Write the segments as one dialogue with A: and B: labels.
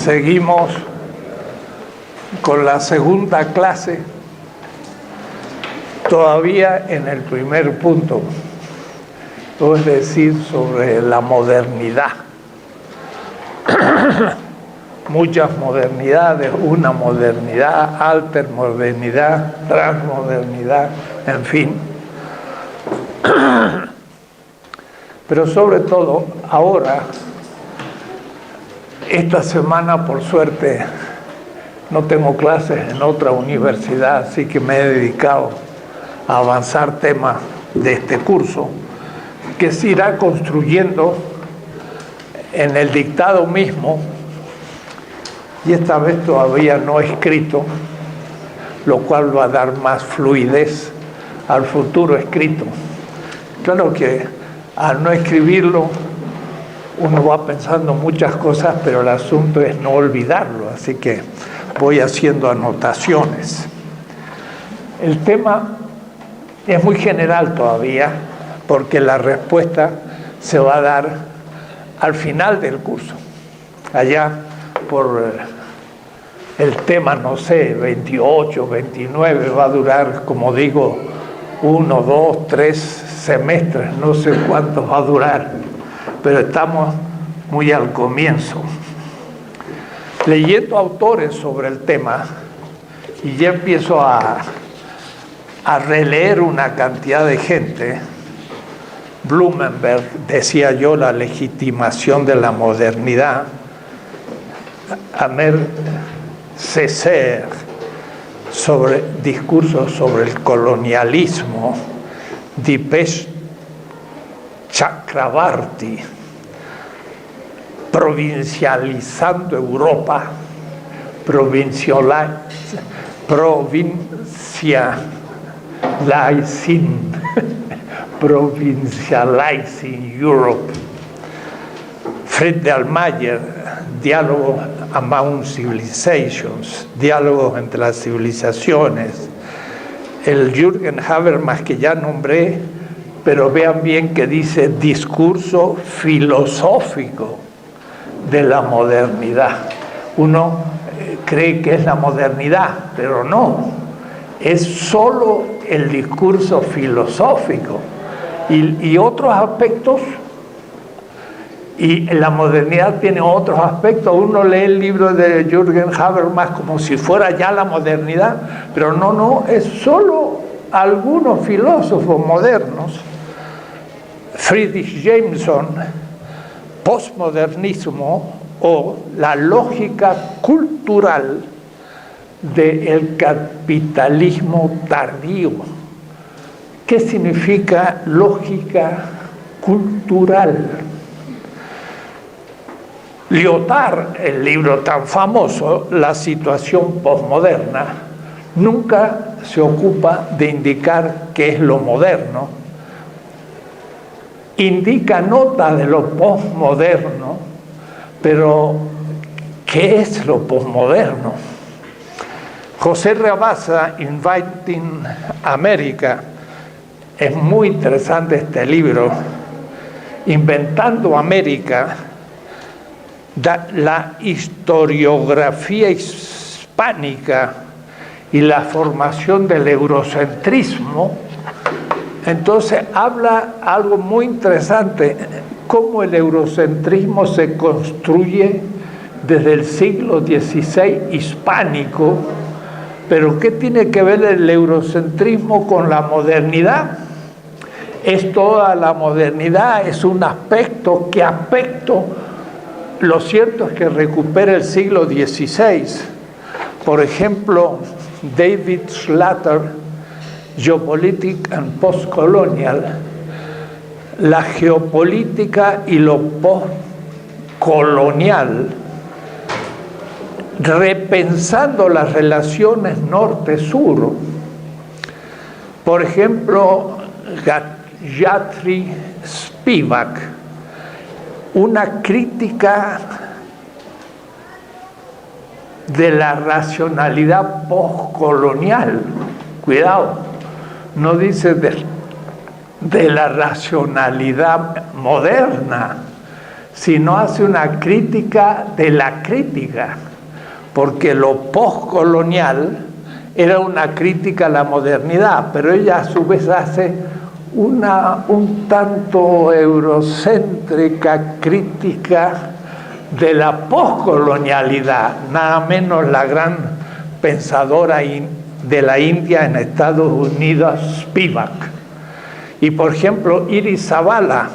A: Seguimos con la segunda clase, todavía en el primer punto, es decir, sobre la modernidad. Muchas modernidades, una modernidad, altermodernidad, transmodernidad, en fin. Pero sobre todo, ahora, esta semana, por suerte, no tengo clases en otra universidad, así que me he dedicado a avanzar temas de este curso, que se irá construyendo en el dictado mismo, y esta vez todavía no escrito, lo cual va a dar más fluidez al futuro escrito. Claro que al no escribirlo, uno va pensando muchas cosas, pero el asunto es no olvidarlo, así que voy haciendo anotaciones. El tema es muy general todavía, porque la respuesta se va a dar al final del curso. Allá por el tema, no sé, 28, 29, va a durar, como digo, 1, 2, 3 semestres, no sé cuántos va a durar, pero estamos muy al comienzo. Leyendo autores sobre el tema, y ya empiezo a releer una cantidad de gente. Blumenberg, decía yo, la legitimación de la modernidad. Amer Césaire, sobre discursos sobre el colonialismo. Dipesh Chakrabarty, provincializando Europa, provincializing Europe. Fred de Almayer, Diálogo Among Civilizations, diálogos entre las civilizaciones. El Jürgen Habermas, que ya nombré, pero vean bien que dice discurso filosófico de la modernidad. Uno cree que es la modernidad, pero no, es solo el discurso filosófico y otros aspectos. Y la modernidad tiene otros aspectos. Uno lee el libro de Jürgen Habermas como si fuera ya la modernidad, pero no, es solo algunos filósofos modernos. Friedrich Jameson, postmodernismo o la lógica cultural del capitalismo tardío. ¿Qué significa lógica cultural? Lyotard, el libro tan famoso, La situación posmoderna, nunca se ocupa de indicar qué es lo moderno. Indica nota de lo posmoderno, pero ¿qué es lo posmoderno? José Rabasa, Inviting America, es muy interesante este libro. Inventando América, la historiografía hispánica y la formación del eurocentrismo. Entonces habla algo muy interesante, cómo el eurocentrismo se construye desde el siglo XVI hispánico, pero ¿qué tiene que ver el eurocentrismo con la modernidad? Es toda la modernidad, es un aspecto. ¿Qué aspecto? Lo cierto es que recupera el siglo XVI. Por ejemplo, David Schlatter, Geopolitics and Postcolonial, la geopolítica y lo postcolonial, repensando las relaciones norte-sur. Por ejemplo, Gayatri Spivak, una crítica de la racionalidad postcolonial. Cuidado, no dice de la racionalidad moderna, sino hace una crítica de la crítica, porque lo postcolonial era una crítica a la modernidad, pero ella a su vez hace una un tanto eurocéntrica crítica de la poscolonialidad, nada menos la gran pensadora de la India en Estados Unidos, Spivak. Y por ejemplo, Iris Zabala,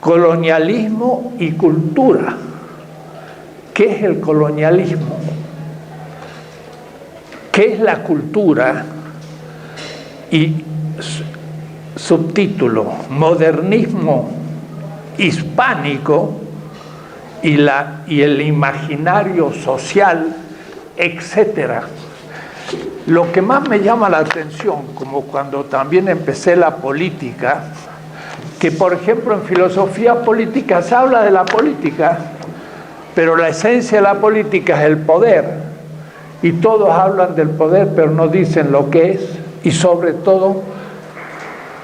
A: colonialismo y cultura. ¿Qué es el colonialismo? ¿Qué es la cultura? Y subtítulo, modernismo hispánico y el imaginario social, etcétera. Lo que más me llama la atención, como cuando también empecé la política, que por ejemplo en filosofía política se habla de la política, pero la esencia de la política es el poder, y todos hablan del poder, pero no dicen lo que es, y sobre todo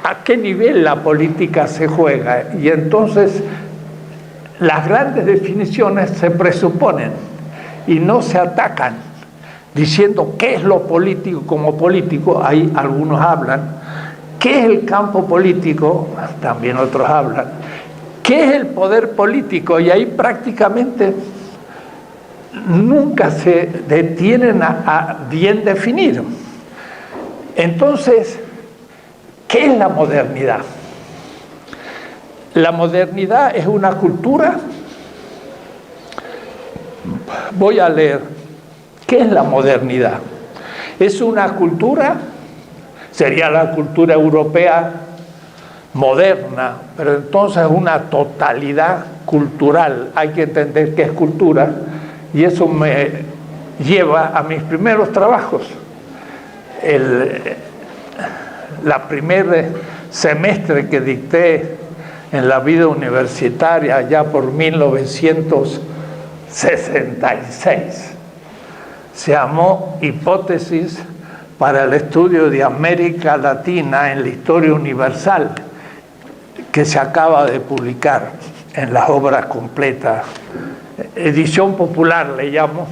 A: a qué nivel la política se juega. Y entonces las grandes definiciones se presuponen y no se atacan, diciendo qué es lo político como político. Ahí algunos hablan. ¿Qué es el campo político? También otros hablan. ¿Qué es el poder político? Y ahí prácticamente nunca se detienen a bien definir. Entonces, ¿qué es la modernidad? La modernidad es una cultura. Voy a leer. ¿Qué es la modernidad? Es una cultura, sería la cultura europea moderna, pero entonces es una totalidad cultural. Hay que entender qué es cultura, y eso me lleva a mis primeros trabajos. La primer semestre que dicté en la vida universitaria, ya por 1966, se llamó Hipótesis para el estudio de América Latina en la historia universal, que se acaba de publicar en las obras completas. Edición popular le llamo,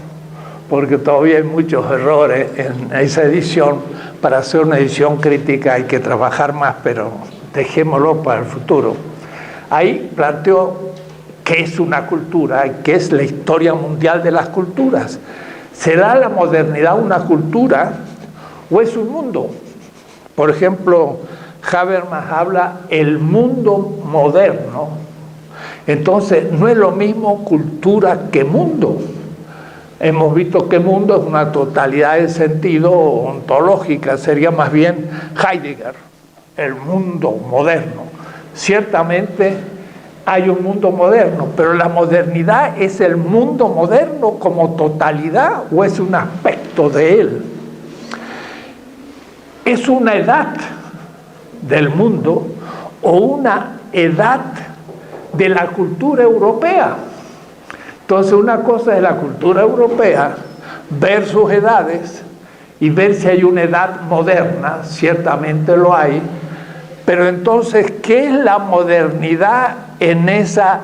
A: porque todavía hay muchos errores en esa edición. Para hacer una edición crítica hay que trabajar más, pero dejémoslo para el futuro. Ahí planteó qué es una cultura y qué es la historia mundial de las culturas. ¿Será la modernidad una cultura o es un mundo? Por ejemplo, Habermas habla el mundo moderno. Entonces, no es lo mismo cultura que mundo. Hemos visto que mundo es una totalidad de sentido ontológica, sería más bien Heidegger, el mundo moderno. Ciertamente hay un mundo moderno, pero la modernidad ¿es el mundo moderno como totalidad o es un aspecto de él? ¿Es una edad del mundo o una edad de la cultura europea? Entonces una cosa es la cultura europea, ver sus edades y ver si hay una edad moderna, ciertamente lo hay, pero entonces, ¿qué es la modernidad en esa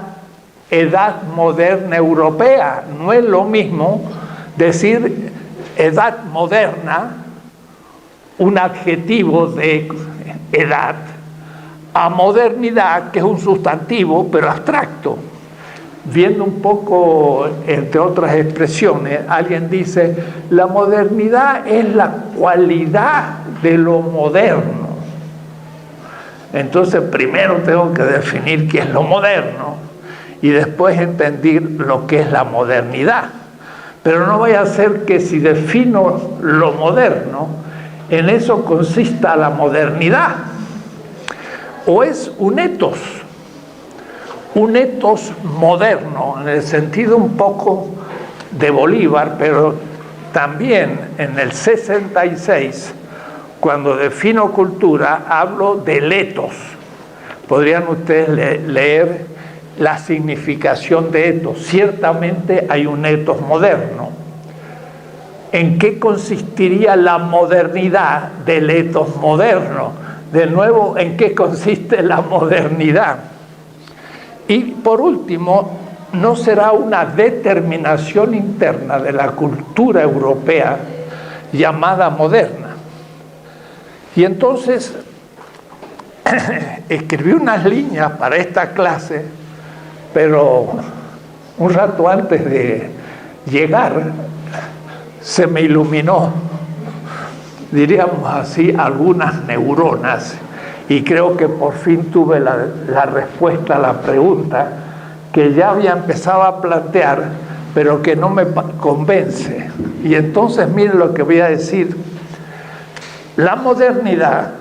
A: edad moderna europea? No es lo mismo decir edad moderna, un adjetivo de edad, a modernidad, que es un sustantivo, pero abstracto. Viendo un poco, entre otras expresiones, alguien dice, la modernidad es la cualidad de lo moderno. Entonces, primero tengo que definir qué es lo moderno y después entender lo que es la modernidad. Pero no vaya a ser que si defino lo moderno, en eso consista la modernidad. O es un etos moderno, en el sentido un poco de Bolívar, pero también en el 66, cuando defino cultura, hablo del etos. Podrían ustedes leer la significación de etos. Ciertamente hay un etos moderno. ¿En qué consistiría la modernidad del etos moderno? De nuevo, ¿en qué consiste la modernidad? Y por último, no será una determinación interna de la cultura europea llamada moderna. Y entonces escribí unas líneas para esta clase, pero un rato antes de llegar se me iluminó, diríamos así, algunas neuronas, y creo que por fin tuve la respuesta a la pregunta que ya había empezado a plantear, pero que no me convence. Y entonces miren lo que voy a decir. La modernidad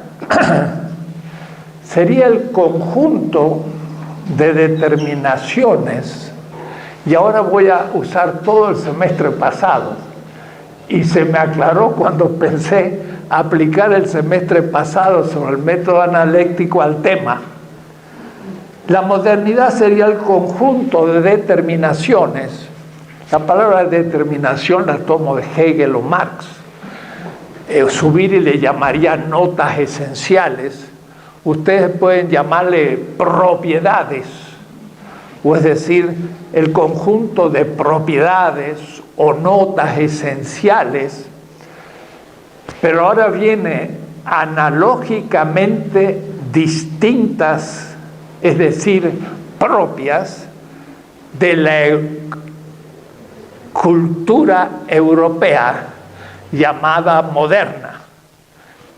A: sería el conjunto de determinaciones, y ahora voy a usar todo el semestre pasado, y se me aclaró cuando pensé aplicar el semestre pasado sobre el método analéctico al tema. La modernidad sería el conjunto de determinaciones. La palabra determinación la tomo de Hegel o Marx. Subir y le llamaría notas esenciales. Ustedes pueden llamarle propiedades, o es decir, el conjunto de propiedades o notas esenciales. Pero ahora viene analógicamente distintas, es decir, propias de la cultura europea llamada moderna.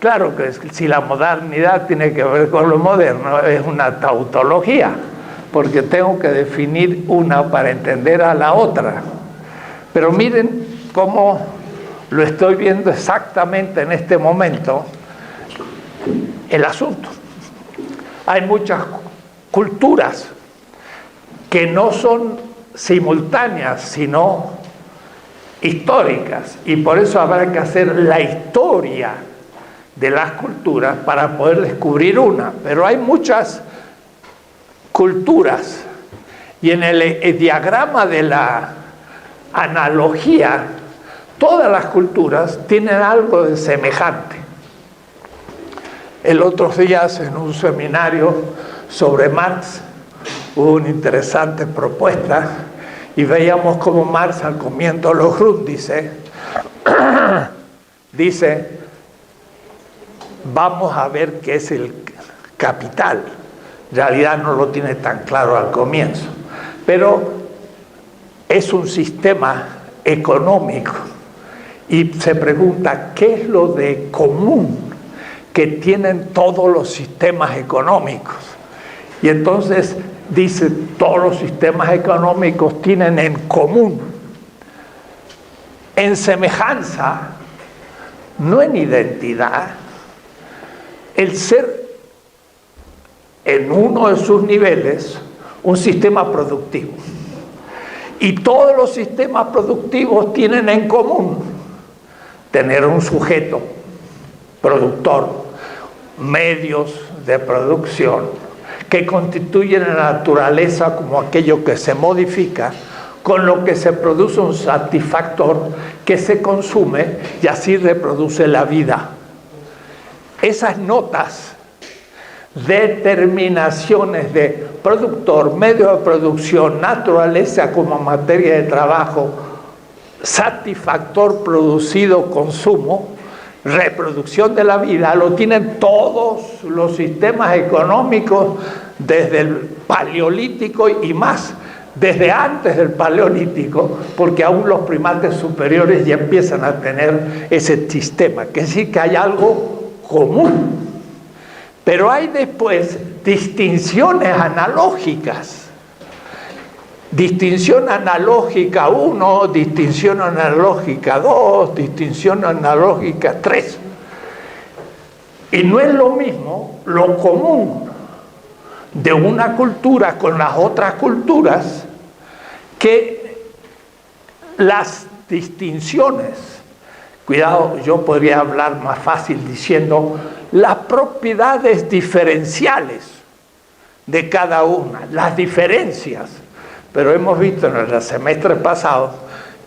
A: Claro que si la modernidad tiene que ver con lo moderno, es una tautología, porque tengo que definir una para entender a la otra. Pero miren cómo lo estoy viendo exactamente en este momento, el asunto. Hay muchas culturas que no son simultáneas, sino históricas, y por eso habrá que hacer la historia de las culturas para poder descubrir una. Pero hay muchas culturas, y en el diagrama de la analogía, todas las culturas tienen algo de semejante. El otro día en un seminario sobre Marx hubo una interesante propuesta, y veíamos cómo Marx, al comienzo los Grundrisse, dice: vamos a ver qué es el capital. En realidad no lo tiene tan claro al comienzo, pero es un sistema económico, y se pregunta qué es lo de común que tienen todos los sistemas económicos. Y entonces dice, todos los sistemas económicos tienen en común, en semejanza, no en identidad, el ser en uno de sus niveles un sistema productivo. Y todos los sistemas productivos tienen en común tener un sujeto productor, medios de producción que constituyen la naturaleza como aquello que se modifica, con lo que se produce un satisfactor que se consume y así reproduce la vida. Esas notas, determinaciones de productor, medio de producción, naturaleza como materia de trabajo, satisfactor producido, consumo, reproducción de la vida, lo tienen todos los sistemas económicos desde el Paleolítico y más, desde antes del Paleolítico, porque aún los primates superiores ya empiezan a tener ese sistema, que sí que hay algo común. Pero hay después distinciones analógicas. Distinción analógica 1, distinción analógica 2, distinción analógica 3. Y no es lo mismo lo común de una cultura con las otras culturas que las distinciones. Cuidado, yo podría hablar más fácil diciendo las propiedades diferenciales de cada una, las diferencias. Pero hemos visto en el semestre pasado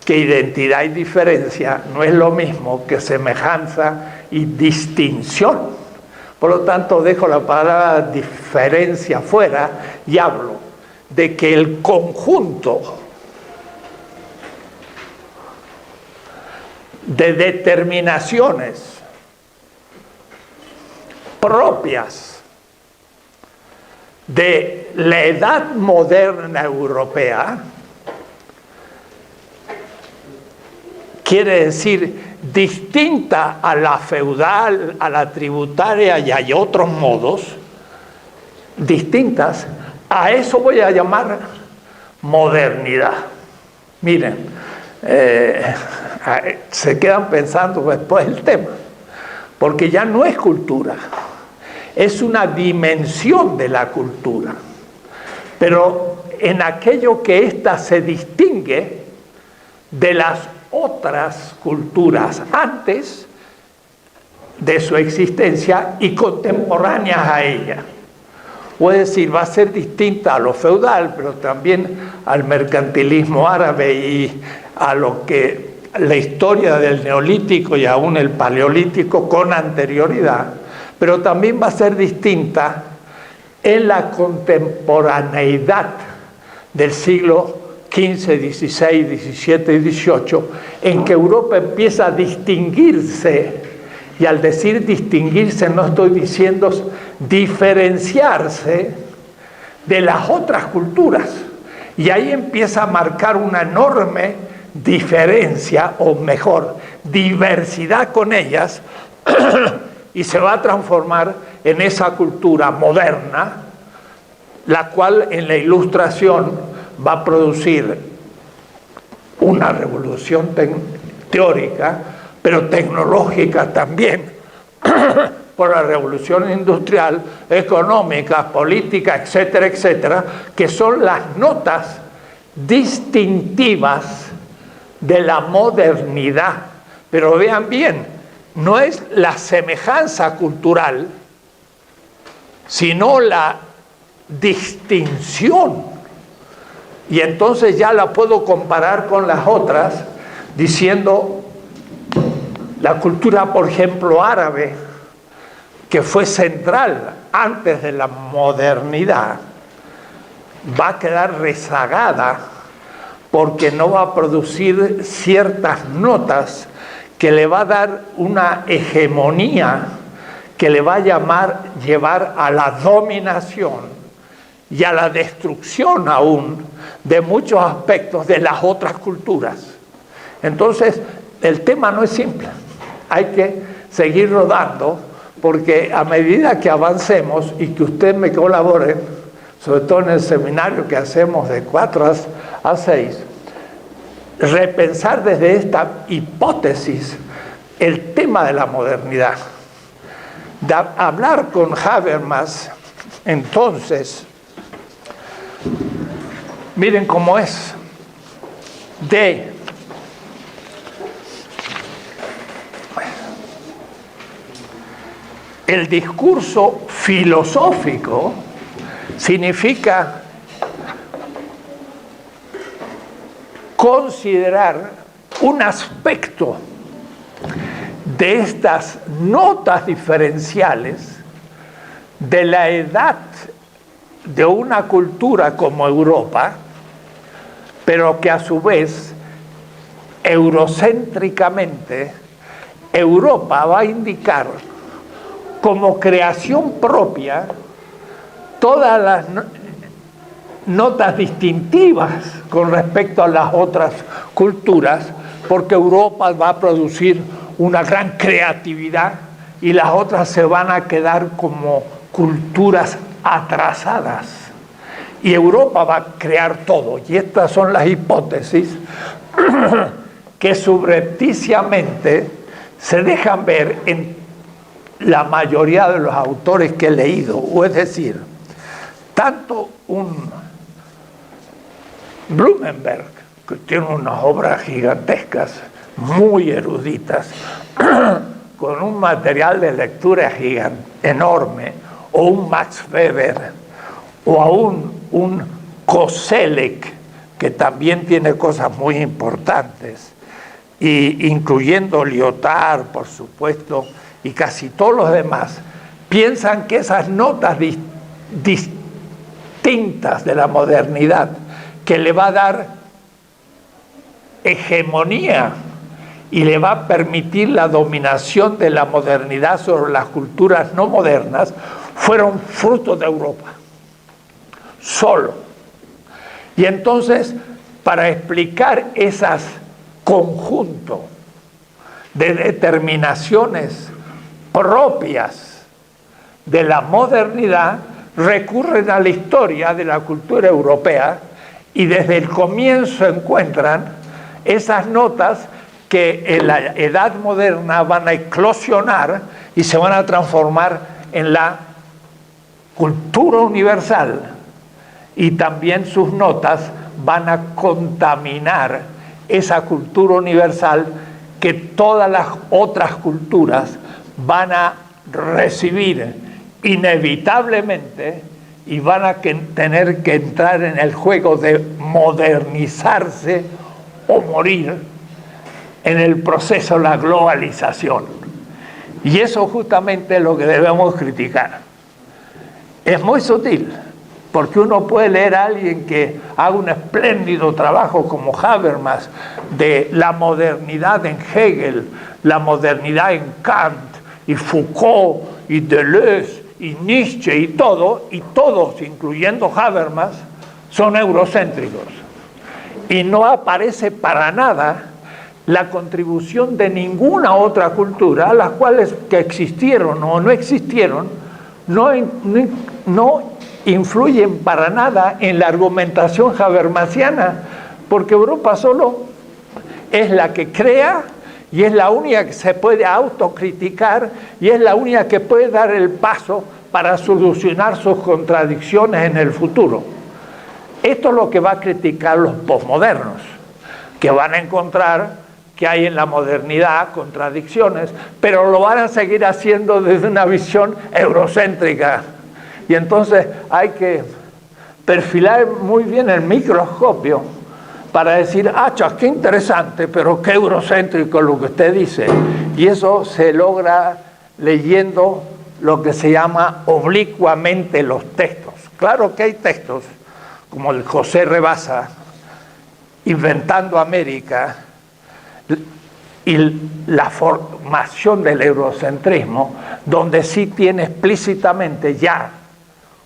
A: que identidad y diferencia no es lo mismo que semejanza y distinción. Por lo tanto, dejo la palabra diferencia fuera y hablo de que el conjunto de determinaciones propias de la edad moderna europea, quiere decir distinta a la feudal, a la tributaria y hay otros modos distintas, a eso voy a llamar modernidad. Miren, se quedan pensando después el tema, porque ya no es cultura, es una dimensión de la cultura, pero en aquello que ésta se distingue de las otras culturas antes de su existencia y contemporáneas a ella. Puede decir, va a ser distinta a lo feudal, pero también al mercantilismo árabe y a lo que la historia del neolítico y aún el paleolítico con anterioridad, pero también va a ser distinta en la contemporaneidad del siglo XV, XVI, XVII y XVIII, en que Europa empieza a distinguirse, y al decir distinguirse no estoy diciendo diferenciarse de las otras culturas, y ahí empieza a marcar una enorme diferencia, o mejor, diversidad con ellas, y se va a transformar en esa cultura moderna, la cual en la Ilustración va a producir una revolución teórica, pero tecnológica también, por la revolución industrial, económica, política, etcétera, etcétera, que son las notas distintivas de la modernidad. Pero vean bien, no es la semejanza cultural, sino la distinción. Y entonces ya la puedo comparar con las otras, diciendo la cultura, por ejemplo, árabe, que fue central antes de la modernidad, va a quedar rezagada porque no va a producir ciertas notas que le va a dar una hegemonía que le va a llevar a la dominación y a la destrucción aún de muchos aspectos de las otras culturas. Entonces, el tema no es simple, hay que seguir rodando, porque a medida que avancemos y que usted me colabore, sobre todo en el seminario que hacemos de 4 a 6, repensar desde esta hipótesis el tema de la modernidad. Hablar con Habermas, entonces, miren cómo es, de el discurso filosófico significa considerar un aspecto de estas notas diferenciales de la edad de una cultura como Europa, pero que a su vez, eurocéntricamente, Europa va a indicar como creación propia todas las notas distintivas con respecto a las otras culturas, porque Europa va a producir una gran creatividad y las otras se van a quedar como culturas atrasadas. Y Europa va a crear todo. Y estas son las hipótesis que subrepticiamente se dejan ver en la mayoría de los autores que he leído. O es decir, tanto un Blumenberg, que tiene unas obras gigantescas, muy eruditas, con un material de lectura enorme, o un Max Weber, o aún un Koselleck, que también tiene cosas muy importantes, y incluyendo Lyotard, por supuesto, y casi todos los demás, piensan que esas notas tintas de la modernidad, que le va a dar hegemonía y le va a permitir la dominación de la modernidad sobre las culturas no modernas, fueron frutos de Europa, solo. Y entonces, para explicar esos conjuntos de determinaciones propias de la modernidad, recurren a la historia de la cultura europea y desde el comienzo encuentran esas notas que en la edad moderna van a eclosionar y se van a transformar en la cultura universal, y también sus notas van a contaminar esa cultura universal que todas las otras culturas van a recibir inevitablemente, y van a tener que entrar en el juego de modernizarse o morir en el proceso de la globalización. Y eso justamente es lo que debemos criticar. Es muy sutil, porque uno puede leer a alguien que haga un espléndido trabajo como Habermas de la modernidad en Hegel, la modernidad en Kant, y Foucault, y Deleuze, y Nietzsche, y todos, incluyendo Habermas, son eurocéntricos. Y no aparece para nada la contribución de ninguna otra cultura, a las cuales que existieron o no existieron, no influyen para nada en la argumentación habermasiana, porque Europa solo es la que crea, y es la única que se puede autocriticar, y es la única que puede dar el paso para solucionar sus contradicciones en el futuro. Esto es lo que va a criticar los posmodernos, que van a encontrar que hay en la modernidad contradicciones, pero lo van a seguir haciendo desde una visión eurocéntrica. Y entonces hay que perfilar muy bien el microscopio para decir, qué interesante, pero qué eurocéntrico lo que usted dice. Y eso se logra leyendo lo que se llama oblicuamente los textos. Claro que hay textos, como el José Rebasa, Inventando América, y la formación del eurocentrismo, donde sí tiene explícitamente ya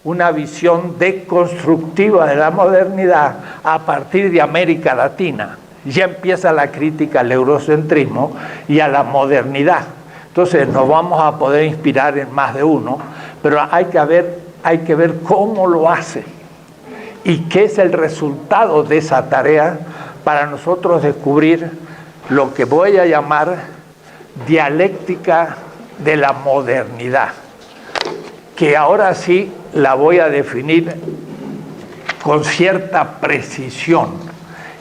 A: una visión deconstructiva de la modernidad a partir de América Latina. Ya empieza la crítica al eurocentrismo y a la modernidad. Entonces nos vamos a poder inspirar en más de uno, pero hay que ver cómo lo hace y qué es el resultado de esa tarea para nosotros descubrir lo que voy a llamar dialéctica de la modernidad, que ahora sí la voy a definir con cierta precisión.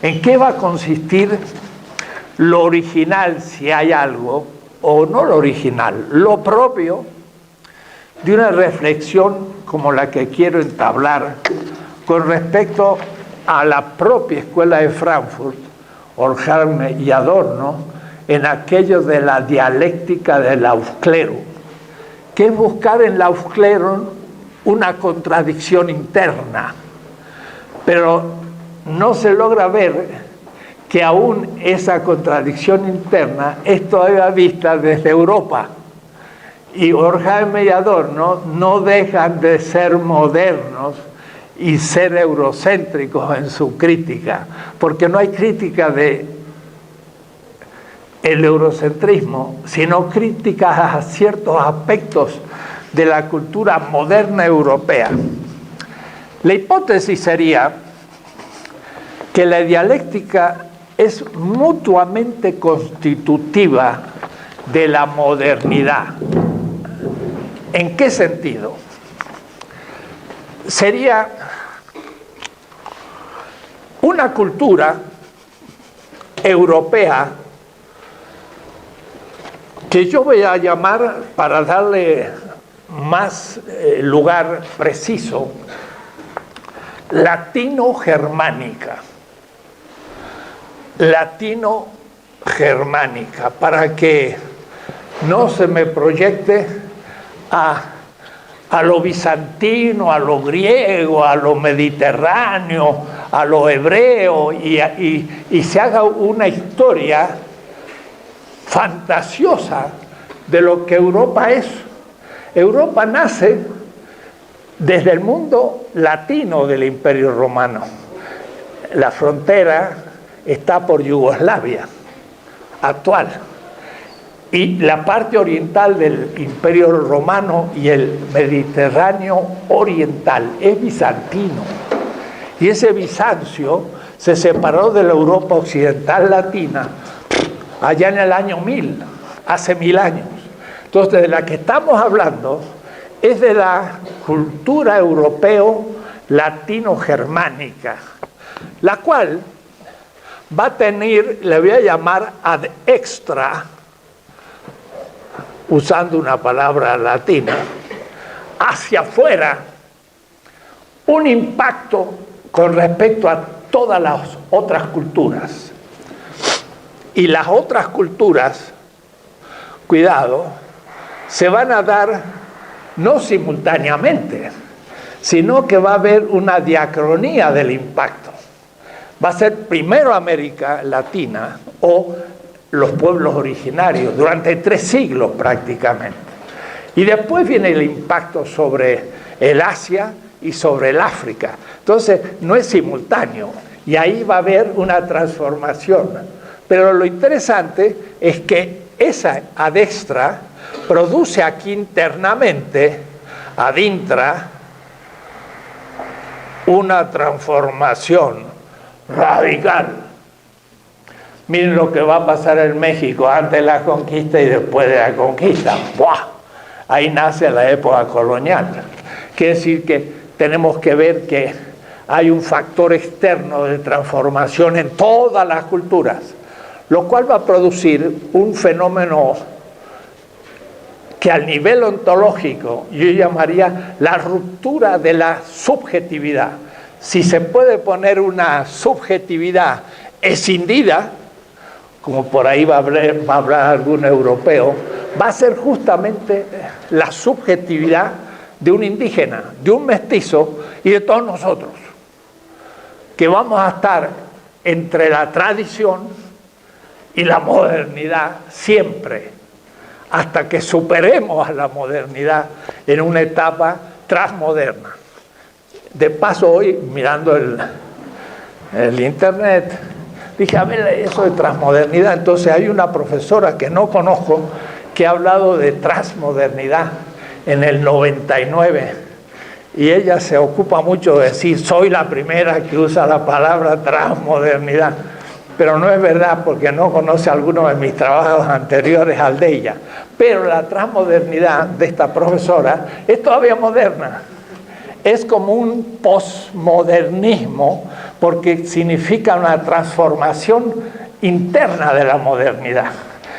A: ¿En qué va a consistir lo original, si hay algo, o no lo original, lo propio de una reflexión como la que quiero entablar con respecto a la propia escuela de Frankfurt, Horkheimer y Adorno, en aquello de la dialéctica del Aufklärung, que es buscar en la Aufklärung una contradicción interna, pero no se logra ver que aún esa contradicción interna es todavía vista desde Europa. Y Horkheimer y Adorno no dejan de ser modernos y ser eurocéntricos en su crítica, porque no hay crítica del eurocentrismo, sino críticas a ciertos aspectos de la cultura moderna europea. La hipótesis sería que la dialéctica es mutuamente constitutiva de la modernidad. ¿En qué sentido? Sería una cultura europea que yo voy a llamar, para darle más lugar preciso, latino-germánica. Latino-germánica, para que no se me proyecte a a lo bizantino, a lo griego, a lo mediterráneo, a lo hebreo, y se haga una historia fantasiosa de lo que Europa es. Europa nace desde el mundo latino del Imperio Romano. La frontera está por Yugoslavia actual, y la parte oriental del Imperio Romano y el Mediterráneo oriental es bizantino. Y ese Bizancio se separó de la Europa occidental latina allá en el año 1000, hace 1000 años. Entonces, de la que estamos hablando es de la cultura europeo latino-germánica, la cual va a tener, le voy a llamar ad extra, usando una palabra latina, hacia afuera, un impacto con respecto a todas las otras culturas. Y las otras culturas, cuidado, se van a dar no simultáneamente, sino que va a haber una diacronía del impacto. Va a ser primero América Latina o los pueblos originarios, durante 3 siglos prácticamente. Y después viene el impacto sobre el Asia y sobre el África. Entonces, no es simultáneo, y ahí va a haber una transformación. Pero lo interesante es que esa ad extra produce aquí internamente, ad intra, una transformación radical. Miren lo que va a pasar en México antes de la conquista y después de la conquista. ¡Buah! Ahí nace la época colonial. Quiere decir que tenemos que ver que hay un factor externo de transformación en todas las culturas, lo cual va a producir un fenómeno que al nivel ontológico yo llamaría la ruptura de la subjetividad. Si se puede poner una subjetividad escindida, como por ahí va a hablar algún europeo, va a ser justamente la subjetividad de un indígena, de un mestizo y de todos nosotros, que vamos a estar entre la tradición y la modernidad siempre, hasta que superemos a la modernidad en una etapa transmoderna. De paso, hoy, mirando el internet, dije, a ver, eso de transmodernidad. Entonces hay una profesora que no conozco que ha hablado de transmodernidad en el 99, y ella se ocupa mucho de decir, soy la primera que usa la palabra transmodernidad, pero no es verdad, porque no conoce algunos de mis trabajos anteriores al de ella. Pero la transmodernidad de esta profesora es todavía moderna. Es como un posmodernismo, porque significa una transformación interna de la modernidad.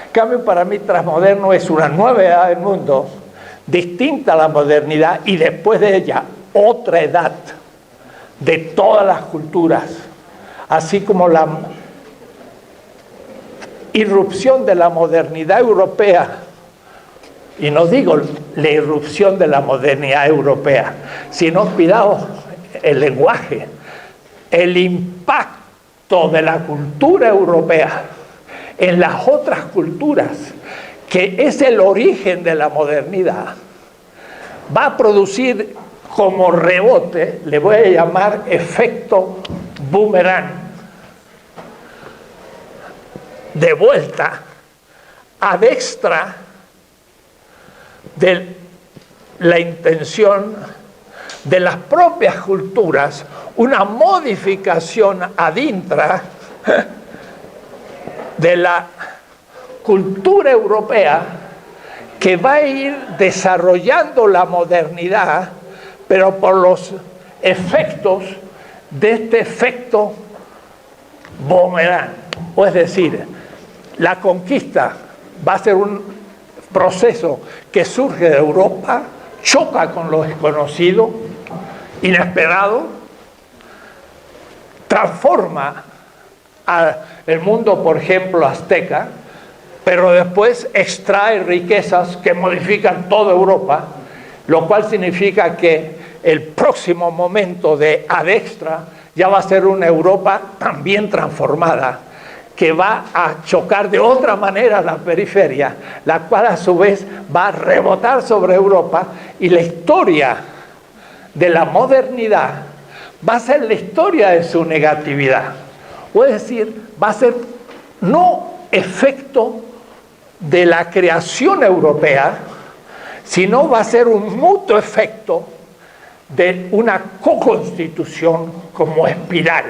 A: En cambio, para mí, transmoderno es una nueva edad del mundo, distinta a la modernidad, y después de ella, otra edad de todas las culturas, así como la irrupción de la modernidad europea. Y no digo la irrupción de la modernidad europea, sino, cuidado, el lenguaje, el impacto de la cultura europea en las otras culturas, que es el origen de la modernidad, va a producir como rebote, le voy a llamar efecto boomerang, de vuelta ad extra de la intención de las propias culturas, una modificación ad intra de la cultura europea, que va a ir desarrollando la modernidad, pero por los efectos de este efecto boomerang. O es decir, la conquista va a ser un proceso que surge de Europa, choca con lo desconocido, inesperado, transforma el mundo, por ejemplo, azteca, pero después extrae riquezas que modifican toda Europa, lo cual significa que el próximo momento de Adextra ya va a ser una Europa también transformada, que va a chocar de otra manera la periferia, la cual a su vez va a rebotar sobre Europa, y la historia de la modernidad va a ser la historia de su negatividad. Es decir, va a ser no efecto de la creación europea, sino va a ser un mutuo efecto de una co-constitución como espiral.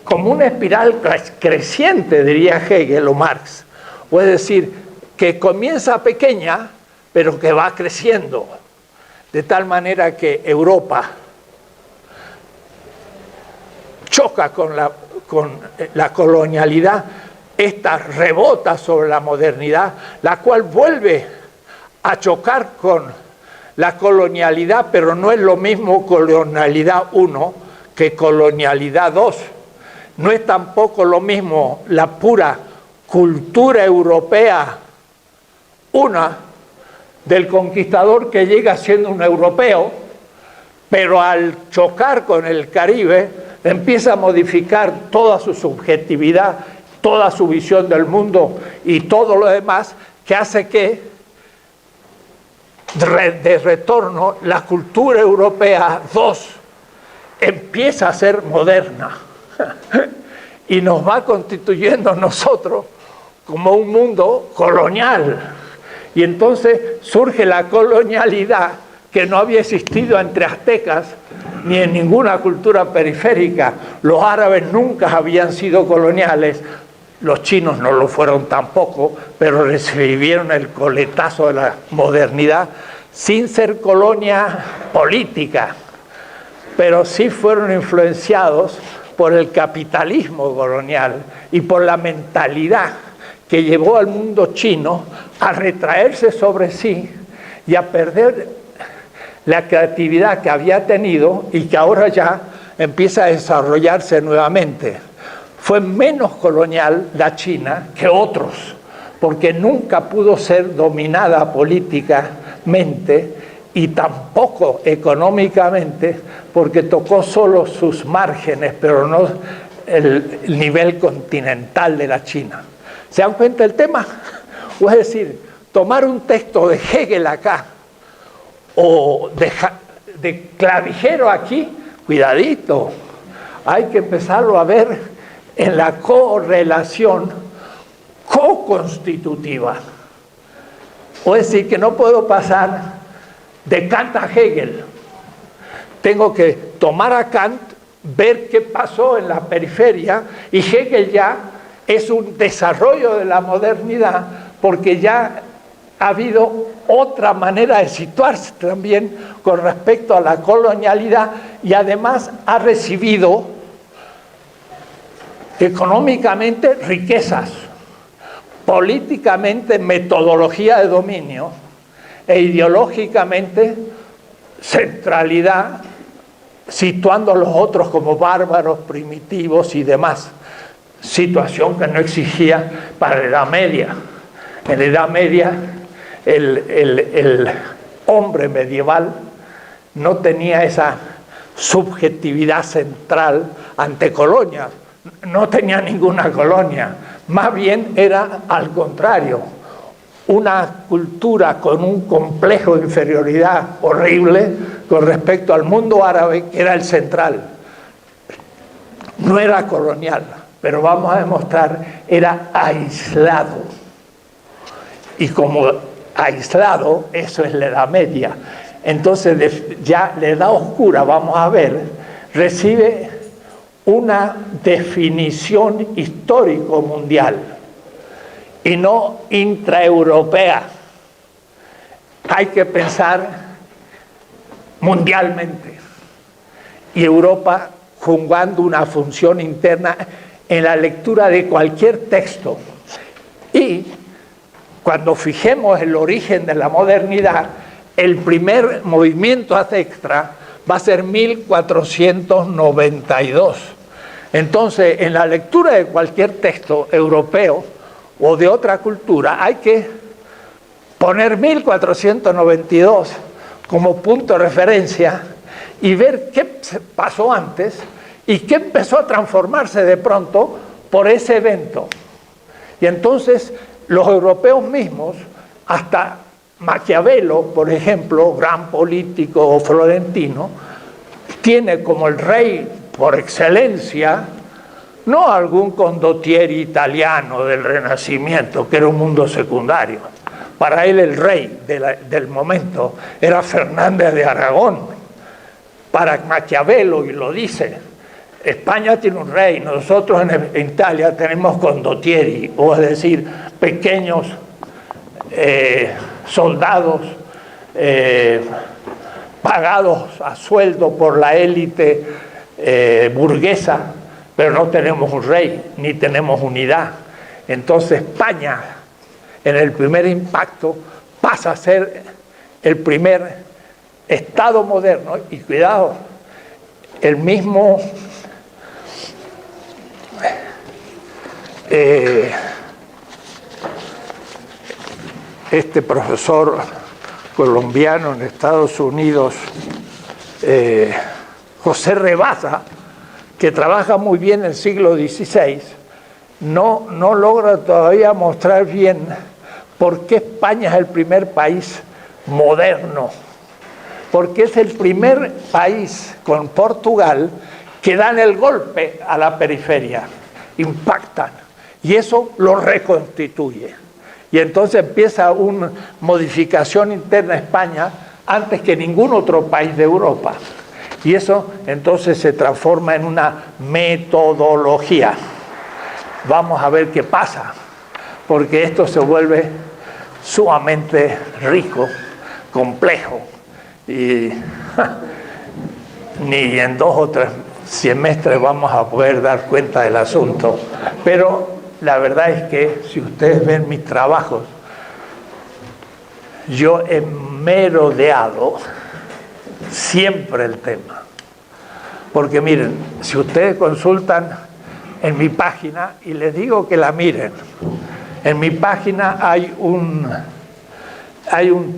A: Como una espiral creciente, diría Hegel o Marx. Es decir, que comienza pequeña, pero que va creciendo. De tal manera que Europa choca con la colonialidad, esta rebota sobre la modernidad, la cual vuelve a chocar con la colonialidad, pero no es lo mismo colonialidad 1 que colonialidad 2. No es tampoco lo mismo la pura cultura europea, una, del conquistador que llega siendo un europeo, pero al chocar con el Caribe empieza a modificar toda su subjetividad, toda su visión del mundo y todo lo demás, que hace que de retorno la cultura europea 2 empieza a ser moderna y nos va constituyendo nosotros como un mundo colonial. Y entonces surge la colonialidad que no había existido entre aztecas ni en ninguna cultura periférica. Los árabes nunca habían sido coloniales, los chinos no lo fueron tampoco, pero recibieron el coletazo de la modernidad sin ser colonia política, pero sí fueron influenciados por el capitalismo colonial y por la mentalidad que llevó al mundo chino a retraerse sobre sí y a perder la creatividad que había tenido y que ahora ya empieza a desarrollarse nuevamente. Fue menos colonial la China que otros, porque nunca pudo ser dominada políticamente y tampoco económicamente, porque tocó solo sus márgenes, pero no el nivel continental de la China. ¿Se dan cuenta del tema? Es decir, tomar un texto de Hegel acá o de Clavijero aquí, cuidadito, hay que empezarlo a ver en la correlación co-constitutiva. Es decir, que no puedo pasar de Kant a Hegel. Tengo que tomar a Kant, ver qué pasó en la periferia, y Hegel ya es un desarrollo de la modernidad, porque ya ha habido otra manera de situarse también con respecto a la colonialidad, y además ha recibido económicamente riquezas, políticamente metodología de dominio e ideológicamente centralidad, situando a los otros como bárbaros, primitivos y demás, situación que no existía para la Edad Media. En la Edad Media el hombre medieval no tenía esa subjetividad central ante colonias, no tenía ninguna colonia, más bien era al contrario, una cultura con un complejo de inferioridad horrible con respecto al mundo árabe, que era el central. No era colonial, pero vamos a demostrar, era aislado. Y como aislado, eso es la Edad Media. Entonces ya la Edad Oscura, vamos a ver, recibe una definición histórico mundial y no intraeuropea. Hay que pensar mundialmente, y Europa jugando una función interna en la lectura de cualquier texto. Y cuando fijemos el origen de la modernidad, el primer movimiento Adextra va a ser 1492. Entonces, en la lectura de cualquier texto europeo o de otra cultura, hay que poner 1492 como punto de referencia y ver qué pasó antes y qué empezó a transformarse de pronto por ese evento. Y entonces los europeos mismos, hasta Maquiavelo, por ejemplo, gran político florentino, tiene como el rey por excelencia no algún condottieri italiano del Renacimiento, que era un mundo secundario. Para él el rey del momento era Fernández de Aragón. Para Maquiavelo, y lo dice, España tiene un rey, nosotros en Italia tenemos condottieri, o es decir, pequeños soldados pagados a sueldo por la élite burguesa, pero no tenemos un rey, ni tenemos unidad. Entonces España, en el primer impacto, pasa a ser el primer Estado moderno, y cuidado, el mismo este profesor colombiano en Estados Unidos, José Rebaza, que trabaja muy bien en el siglo XVI, no logra todavía mostrar bien por qué España es el primer país moderno, porque es el primer país con Portugal que dan el golpe a la periferia, impactan, y eso lo reconstituye. Y entonces empieza una modificación interna a España antes que ningún otro país de Europa. Y eso entonces se transforma en una metodología. Vamos a ver qué pasa, porque esto se vuelve sumamente rico, complejo, y ni en 2 o 3 semestres vamos a poder dar cuenta del asunto. Pero la verdad es que si ustedes ven mis trabajos, yo he merodeado siempre el tema. Porque miren, si ustedes consultan en mi página, y les digo que la miren, en mi página hay un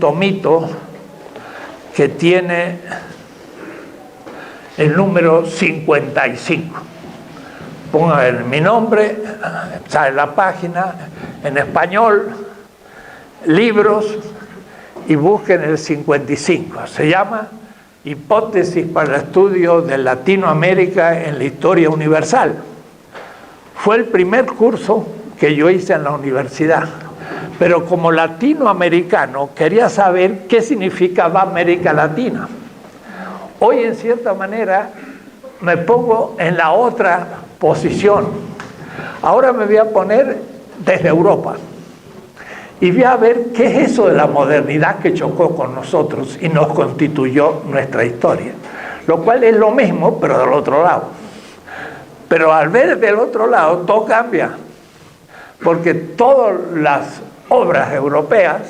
A: tomito que tiene el número 55. Pongan mi nombre, sale la página en español, libros, y busquen el 55. Se llama Hipótesis para el estudio de Latinoamérica en la historia universal. Fue el primer curso que yo hice en la universidad, pero como latinoamericano quería saber qué significaba América Latina. Hoy, en cierta manera, me pongo en la otra posición. Ahora me voy a poner desde Europa y voy a ver qué es eso de la modernidad que chocó con nosotros y nos constituyó nuestra historia, lo cual es lo mismo pero del otro lado. Pero al ver del otro lado todo cambia, porque todas las obras europeas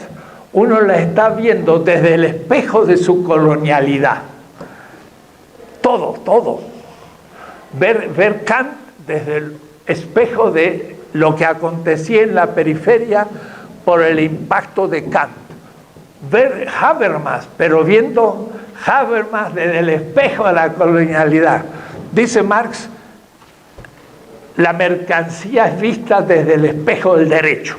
A: uno las está viendo desde el espejo de su colonialidad. Todo. Ver Kant desde el espejo de lo que acontecía en la periferia por el impacto de Kant. Ver Habermas, pero viendo Habermas desde el espejo de la colonialidad. Dice Marx, la mercancía es vista desde el espejo del derecho.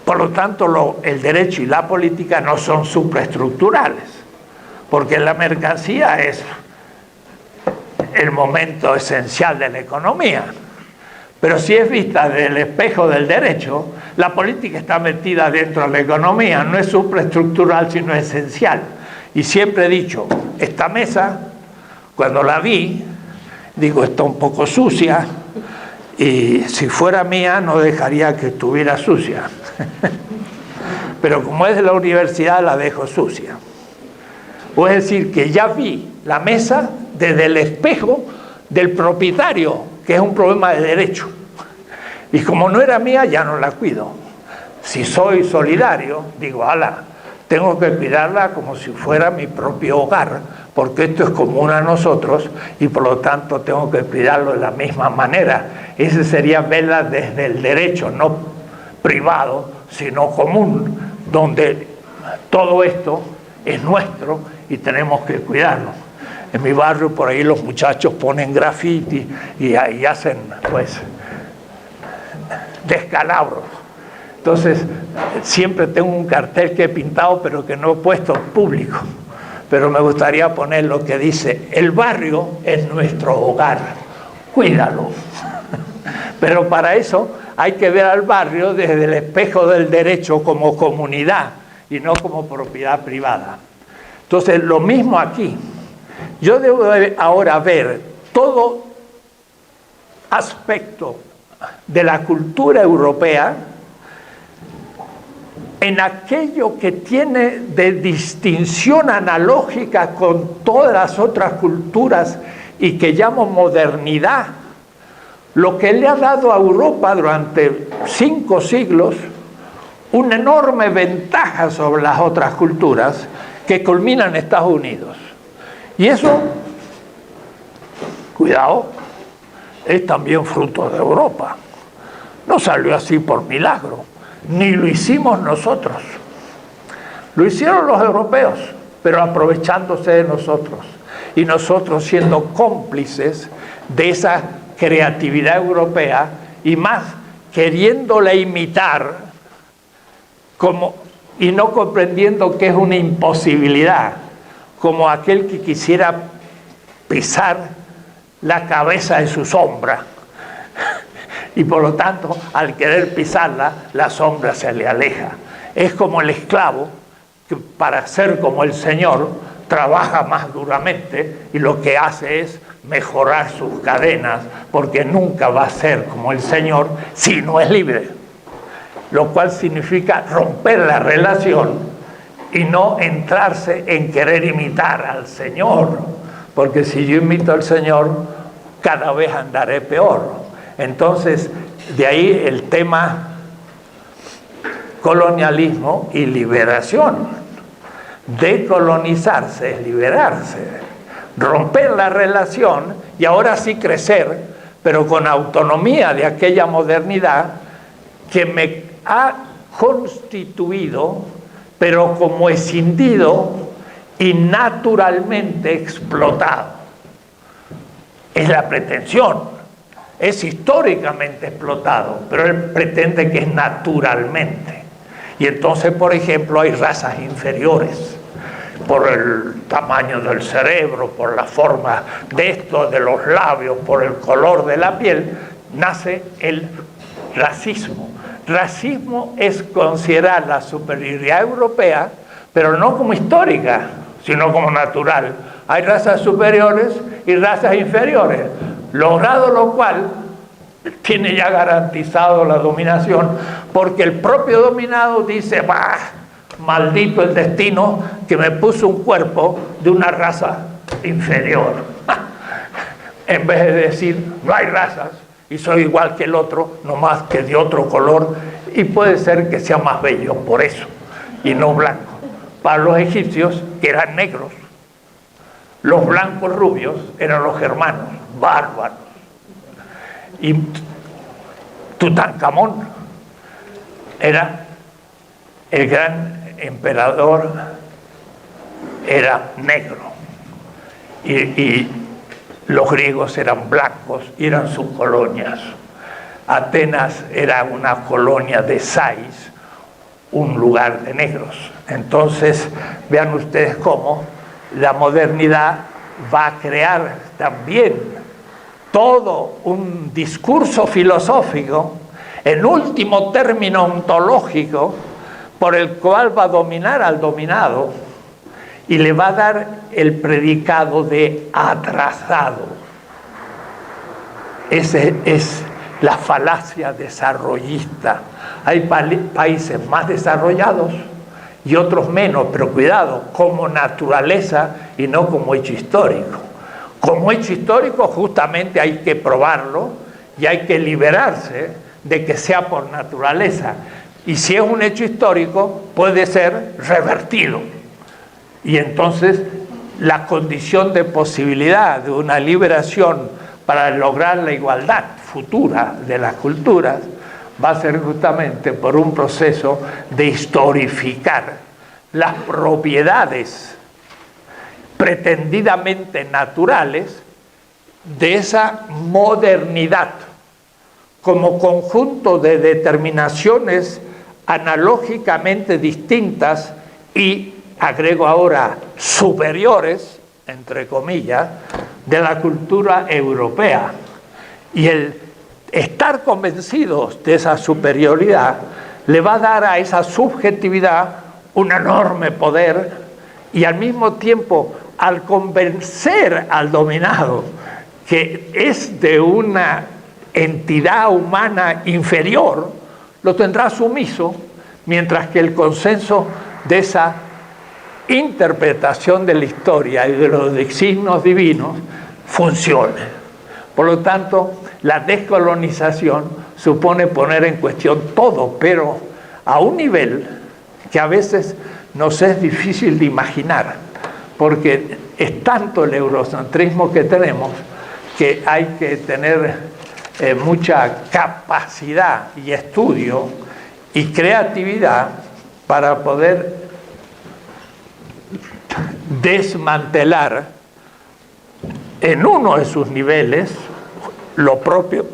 A: Por lo tanto, el derecho y la política no son supraestructurales, porque la mercancía es el momento esencial de la economía. Pero si es vista desde el espejo del derecho, la política está metida dentro de la economía, no es supraestructural, sino esencial. Y siempre he dicho, esta mesa, cuando la vi, digo, está un poco sucia, y si fuera mía no dejaría que estuviera sucia. Pero como es de la universidad, la dejo sucia. O es decir, que ya vi la mesa desde el espejo del propietario, que es un problema de derecho. Y como no era mía, ya no la cuido. Si soy solidario, digo, ala, tengo que cuidarla como si fuera mi propio hogar, porque esto es común a nosotros y por lo tanto tengo que cuidarlo de la misma manera. Ese sería verla desde el derecho, no privado, sino común, donde todo esto es nuestro y tenemos que cuidarlo. En mi barrio por ahí los muchachos ponen graffiti y hacen pues descalabros. Entonces siempre tengo un cartel que he pintado pero que no he puesto en público, pero me gustaría poner lo que dice: el barrio es nuestro hogar, cuídalo. Pero para eso hay que ver al barrio desde el espejo del derecho como comunidad y no como propiedad privada. Entonces lo mismo aquí. Yo debo ahora ver todo aspecto de la cultura europea en aquello que tiene de distinción analógica con todas las otras culturas y que llamo modernidad, lo que le ha dado a Europa durante 5 siglos una enorme ventaja sobre las otras culturas que culmina en Estados Unidos. Y eso, cuidado, es también fruto de Europa. No salió así por milagro, ni lo hicimos nosotros. Lo hicieron los europeos, pero aprovechándose de nosotros. Y nosotros siendo cómplices de esa creatividad europea y más queriéndola imitar y no comprendiendo que es una imposibilidad, como aquel que quisiera pisar la cabeza de su sombra y por lo tanto al querer pisarla la sombra se le aleja. Es como el esclavo que para ser como el Señor trabaja más duramente y lo que hace es mejorar sus cadenas, porque nunca va a ser como el Señor si no es libre, lo cual significa romper la relación y no entrarse en querer imitar al Señor, porque si yo imito al Señor cada vez andaré peor. Entonces de ahí el tema colonialismo y liberación. Decolonizarse es liberarse, romper la relación y ahora sí crecer, pero con autonomía de aquella modernidad que me ha constituido, pero como escindido y naturalmente explotado. Es la pretensión, es históricamente explotado, pero él pretende que es naturalmente. Y entonces, por ejemplo, hay razas inferiores por el tamaño del cerebro, por la forma de esto, de los labios, por el color de la piel, nace el racismo. Racismo es considerar la superioridad europea, pero no como histórica, sino como natural. Hay razas superiores y razas inferiores, logrado lo cual tiene ya garantizado la dominación, porque el propio dominado dice: bah, maldito el destino que me puso un cuerpo de una raza inferior. En vez de decir, no hay razas y soy igual que el otro, nomás que de otro color, y puede ser que sea más bello por eso, y no blanco. Para los egipcios, que eran negros, los blancos rubios eran los germanos, bárbaros. Y Tutankamón era el gran emperador, era negro, y los griegos eran blancos y eran sus colonias. Atenas era una colonia de Sais, un lugar de negros. Entonces vean ustedes cómo la modernidad va a crear también todo un discurso filosófico, en último término ontológico, por el cual va a dominar al dominado y le va a dar el predicado de atrasado. Ese es la falacia desarrollista. Hay países más desarrollados y otros menos, pero cuidado, como naturaleza y no como hecho histórico. Como hecho histórico justamente hay que probarlo y hay que liberarse de que sea por naturaleza. Y si es un hecho histórico, puede ser revertido. Y entonces la condición de posibilidad de una liberación para lograr la igualdad futura de las culturas va a ser justamente por un proceso de historificar las propiedades pretendidamente naturales de esa modernidad como conjunto de determinaciones analógicamente distintas y, agrego ahora, superiores, entre comillas, de la cultura europea. Y el estar convencidos de esa superioridad le va a dar a esa subjetividad un enorme poder, y al mismo tiempo, al convencer al dominado que es de una entidad humana inferior, lo tendrá sumiso, mientras que el consenso de esa interpretación de la historia y de los signos divinos funcione. Por lo tanto, la descolonización supone poner en cuestión todo, pero a un nivel que a veces nos es difícil de imaginar, porque es tanto el eurocentrismo que tenemos que hay que tener mucha capacidad y estudio y creatividad para poder desmantelar en uno de sus niveles lo propio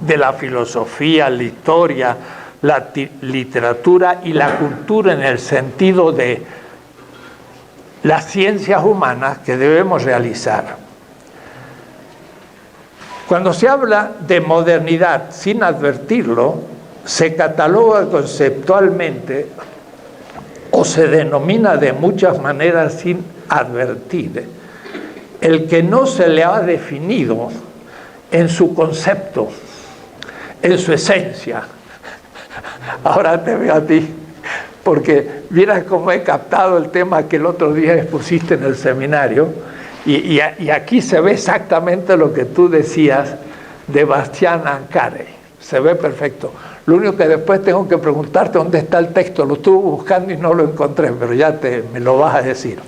A: de la filosofía, la historia, la literatura y la cultura en el sentido de las ciencias humanas que debemos realizar. Cuando se habla de modernidad sin advertirlo, se cataloga conceptualmente o se denomina de muchas maneras sin advertir el que no se le ha definido en su concepto, en su esencia. Ahora te veo a ti, porque miras cómo he captado el tema que el otro día expusiste en el seminario, y aquí se ve exactamente lo que tú decías de Bastián Ancaré. Se ve perfecto. Lo único que después tengo que preguntarte dónde está el texto. Lo estuve buscando y no lo encontré, pero ya me lo vas a decir.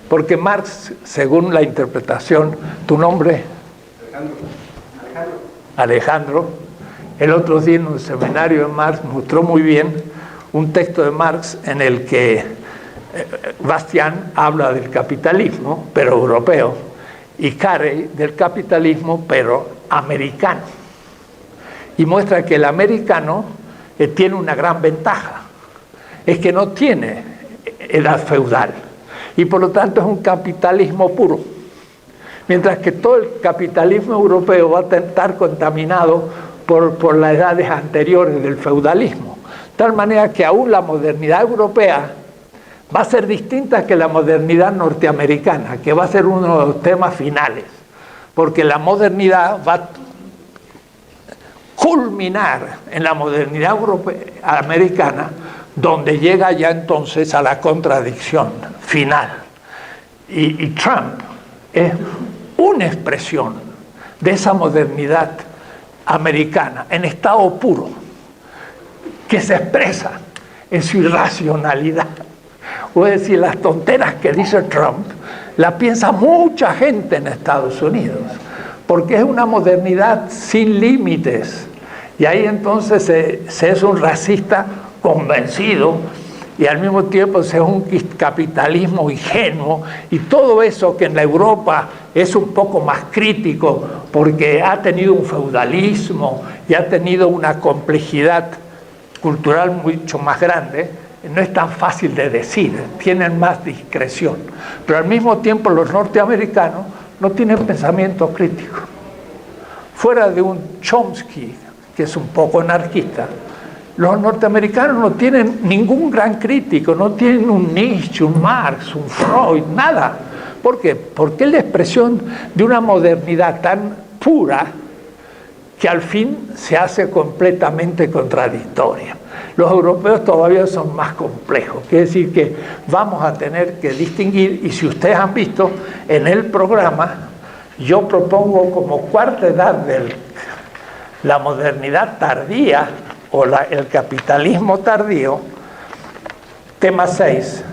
A: Porque Marx, según la interpretación, tu nombre, Alejandro, el otro día en un seminario de Marx mostró muy bien un texto de Marx en el que Bastián habla del capitalismo, pero europeo, y Carey del capitalismo, pero americano. Y muestra que el americano tiene una gran ventaja, es que no tiene edad feudal, y por lo tanto es un capitalismo puro, mientras que todo el capitalismo europeo va a estar contaminado por las edades anteriores del feudalismo, de tal manera que aún la modernidad europea va a ser distinta que la modernidad norteamericana, que va a ser uno de los temas finales, porque la modernidad va a culminar en la modernidad americana, donde llega ya entonces a la contradicción final. Y Trump es una expresión de esa modernidad americana en estado puro, que se expresa en su irracionalidad. O es decir, las tonteras que dice Trump las piensa mucha gente en Estados Unidos, porque es una modernidad sin límites, y ahí entonces se es un racista convencido, y al mismo tiempo se es un capitalismo ingenuo, y todo eso que en la Europa es un poco más crítico, porque ha tenido un feudalismo y ha tenido una complejidad cultural mucho más grande, no es tan fácil de decir, tienen más discreción, pero al mismo tiempo los norteamericanos no tienen pensamiento crítico. Fuera de un Chomsky, que es un poco anarquista, los norteamericanos no tienen ningún gran crítico, no tienen un Nietzsche, un Marx, un Freud, nada. ¿Por qué? Porque es la expresión de una modernidad tan pura que al fin se hace completamente contradictoria. Los europeos todavía son más complejos, quiere decir que vamos a tener que distinguir, y si ustedes han visto en el programa, yo propongo como cuarta edad de la modernidad tardía o el capitalismo tardío, tema 6,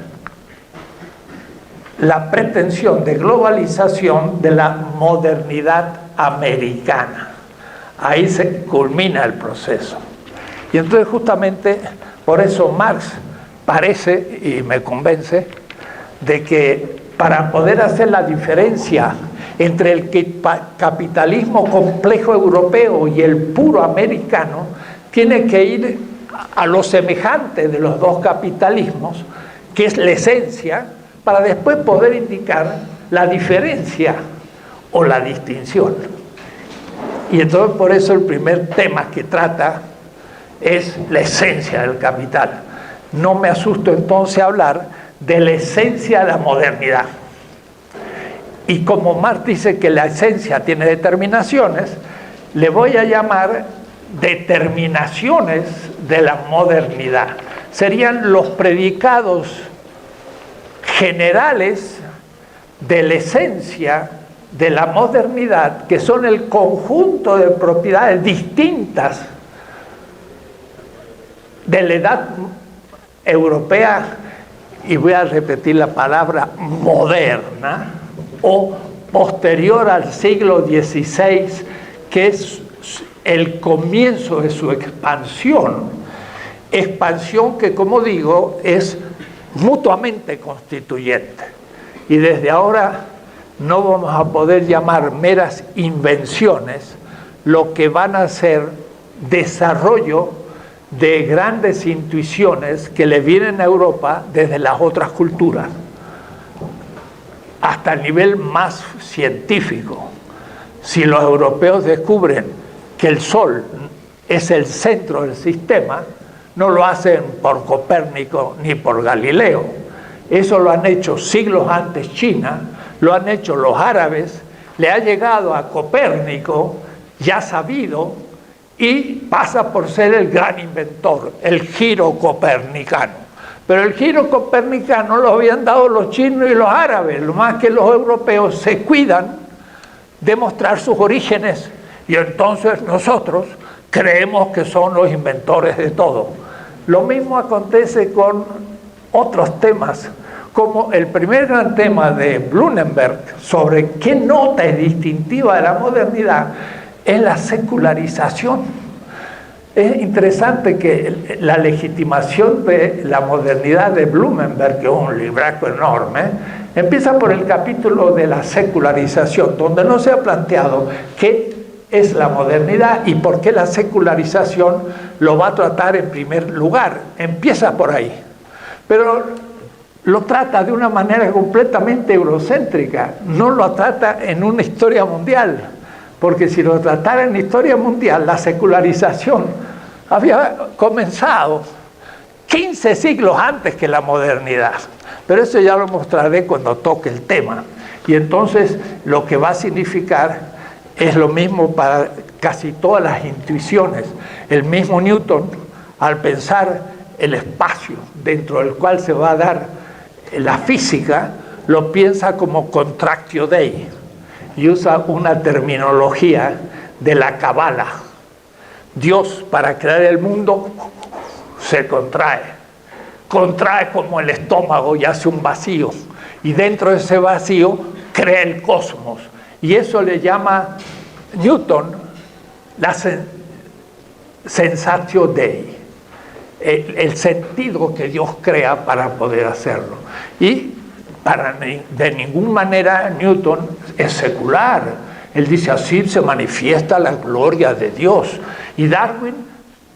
A: la pretensión de globalización de la modernidad americana. Ahí se culmina el proceso. Y entonces justamente por eso Marx parece, y me convence, de que para poder hacer la diferencia entre el capitalismo complejo europeo y el puro americano, tiene que ir a lo semejante de los dos capitalismos, que es la esencia, para después poder indicar la diferencia o la distinción. Y entonces por eso el primer tema que trata es la esencia del capital. No me asusto entonces a hablar de la esencia de la modernidad. Y como Marx dice que la esencia tiene determinaciones, le voy a llamar determinaciones de la modernidad. Serían los predicados generales de la esencia de la modernidad, que son el conjunto de propiedades distintas de la edad europea, y voy a repetir la palabra moderna, o posterior al siglo XVI, que es el comienzo de su expansión que, como digo, es mutuamente constituyente. Y desde ahora no vamos a poder llamar meras invenciones lo que van a ser desarrollo de grandes intuiciones que le vienen a Europa desde las otras culturas, hasta el nivel más científico. Si los europeos descubren que el Sol es el centro del sistema, no lo hacen por Copérnico ni por Galileo. Eso lo han hecho siglos antes China, lo han hecho los árabes, le ha llegado a Copérnico, ya sabido, y pasa por ser el gran inventor, el giro copernicano. Pero el giro copernicano lo habían dado los chinos y los árabes, lo más que los europeos se cuidan de mostrar sus orígenes, y entonces nosotros creemos que son los inventores de todo. Lo mismo acontece con otros temas, como el primer gran tema de Blumenberg sobre qué nota es distintiva de la modernidad es la secularización. Es interesante que la legitimación de la modernidad de Blumenberg, que es un libraco enorme, empieza por el capítulo de la secularización, donde no se ha planteado qué es la modernidad y por qué la secularización lo va a tratar en primer lugar. Empieza por ahí. Pero lo trata de una manera completamente eurocéntrica, no lo trata en una historia mundial, porque si lo tratara en historia mundial, la secularización había comenzado 15 siglos antes que la modernidad. Pero eso ya lo mostraré cuando toque el tema. Y entonces lo que va a significar es lo mismo para casi todas las intuiciones. El mismo Newton, al pensar el espacio dentro del cual se va a dar la física, lo piensa como contractio dei, y usa una terminología de la Cábala. Dios, para crear el mundo, se contrae como el estómago y hace un vacío, y dentro de ese vacío crea el cosmos, y eso le llama Newton la sensatio Dei, el sentido que Dios crea para poder hacerlo. Y de ninguna manera Newton es secular. Él dice, así se manifiesta la gloria de Dios. Y Darwin,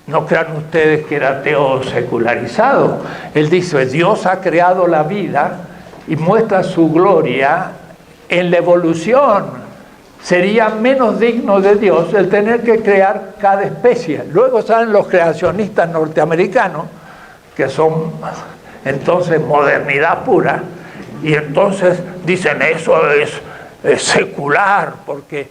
A: no crean ustedes que era ateo secularizado. Él dice, Dios ha creado la vida y muestra su gloria en la evolución. Sería menos digno de Dios el tener que crear cada especie. Luego salen los creacionistas norteamericanos, que son entonces modernidad pura, y entonces dicen, eso es secular, porque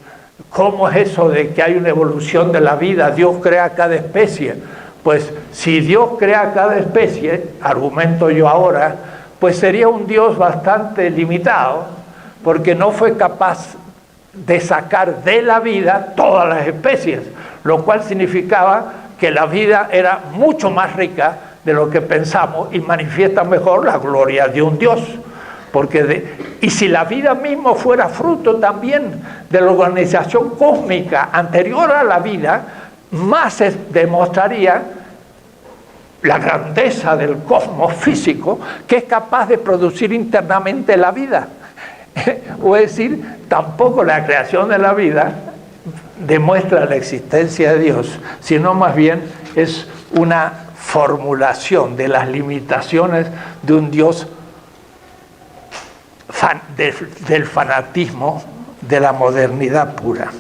A: ¿cómo es eso de que hay una evolución de la vida? Dios crea cada especie. Pues si Dios crea cada especie, argumento yo ahora, pues sería un Dios bastante limitado, porque no fue capaz de sacar de la vida todas las especies, lo cual significaba que la vida era mucho más rica de lo que pensamos y manifiesta mejor la gloria de un Dios. Y si la vida misma fuera fruto también de la organización cósmica anterior a la vida, más se demostraría la grandeza del cosmos físico que es capaz de producir internamente la vida. O es decir, tampoco la creación de la vida demuestra la existencia de Dios, sino más bien es una formulación de las limitaciones de un Dios del fanatismo de la modernidad pura.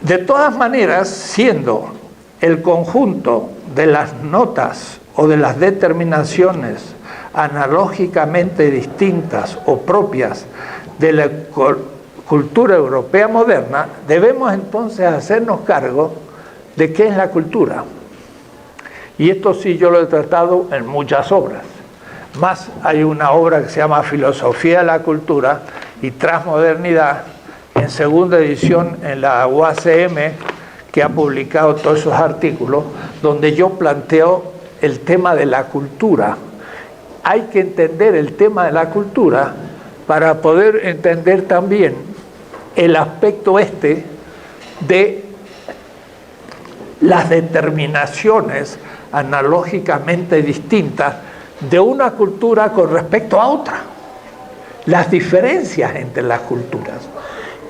A: De todas maneras, siendo el conjunto de las notas o de las determinaciones analógicamente distintas o propias de la cultura europea moderna, debemos entonces hacernos cargo de qué es la cultura. Y esto sí yo lo he tratado en muchas obras. Más hay una obra que se llama Filosofía de la Cultura y Transmodernidad, en segunda edición en la UACM, que ha publicado todos esos artículos, donde yo planteo el tema de la cultura. Hay que entender el tema de la cultura para poder entender también el aspecto de las determinaciones analógicamente distintas de una cultura con respecto a otra, las diferencias entre las culturas,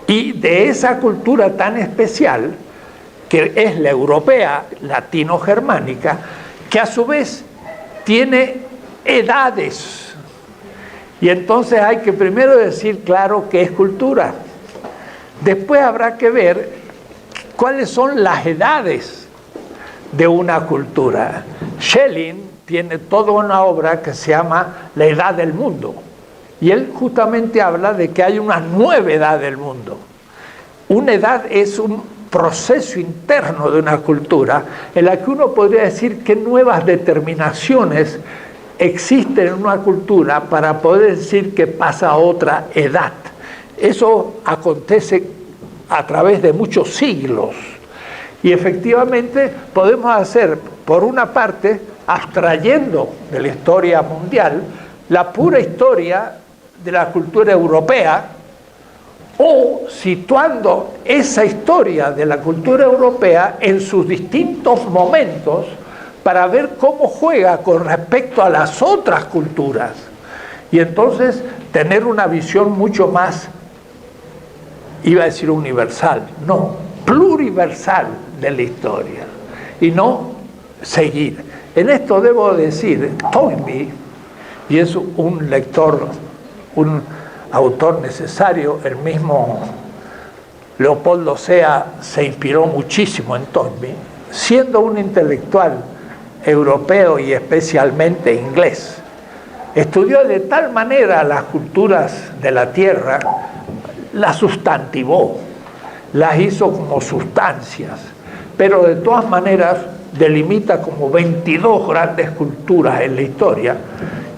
A: y de esa cultura tan especial que es la europea, latino-germánica, que a su vez tiene edades. Y entonces hay que primero decir claro qué es cultura. Después habrá que ver cuáles son las edades de una cultura. Schelling tiene toda una obra que se llama La Edad del Mundo. Y él justamente habla de que hay una nueva edad del mundo. Una edad es un proceso interno de una cultura en la que uno podría decir qué nuevas determinaciones existen en una cultura para poder decir que pasa a otra edad. Eso acontece a través de muchos siglos. Y efectivamente podemos hacer, por una parte, abstrayendo de la historia mundial, la pura historia de la cultura europea, o situando esa historia de la cultura europea en sus distintos momentos para ver cómo juega con respecto a las otras culturas. Y entonces tener una visión mucho más, iba a decir universal, no, pluriversal de la historia, y no seguir. En esto debo decir, Toynbee, y es un lector, un autor necesario, el mismo Leopoldo Sea se inspiró muchísimo en Toynbee, siendo un intelectual europeo y especialmente inglés. Estudió de tal manera las culturas de la tierra, las sustantivó, las hizo como sustancias, pero de todas maneras delimita como 22 grandes culturas en la historia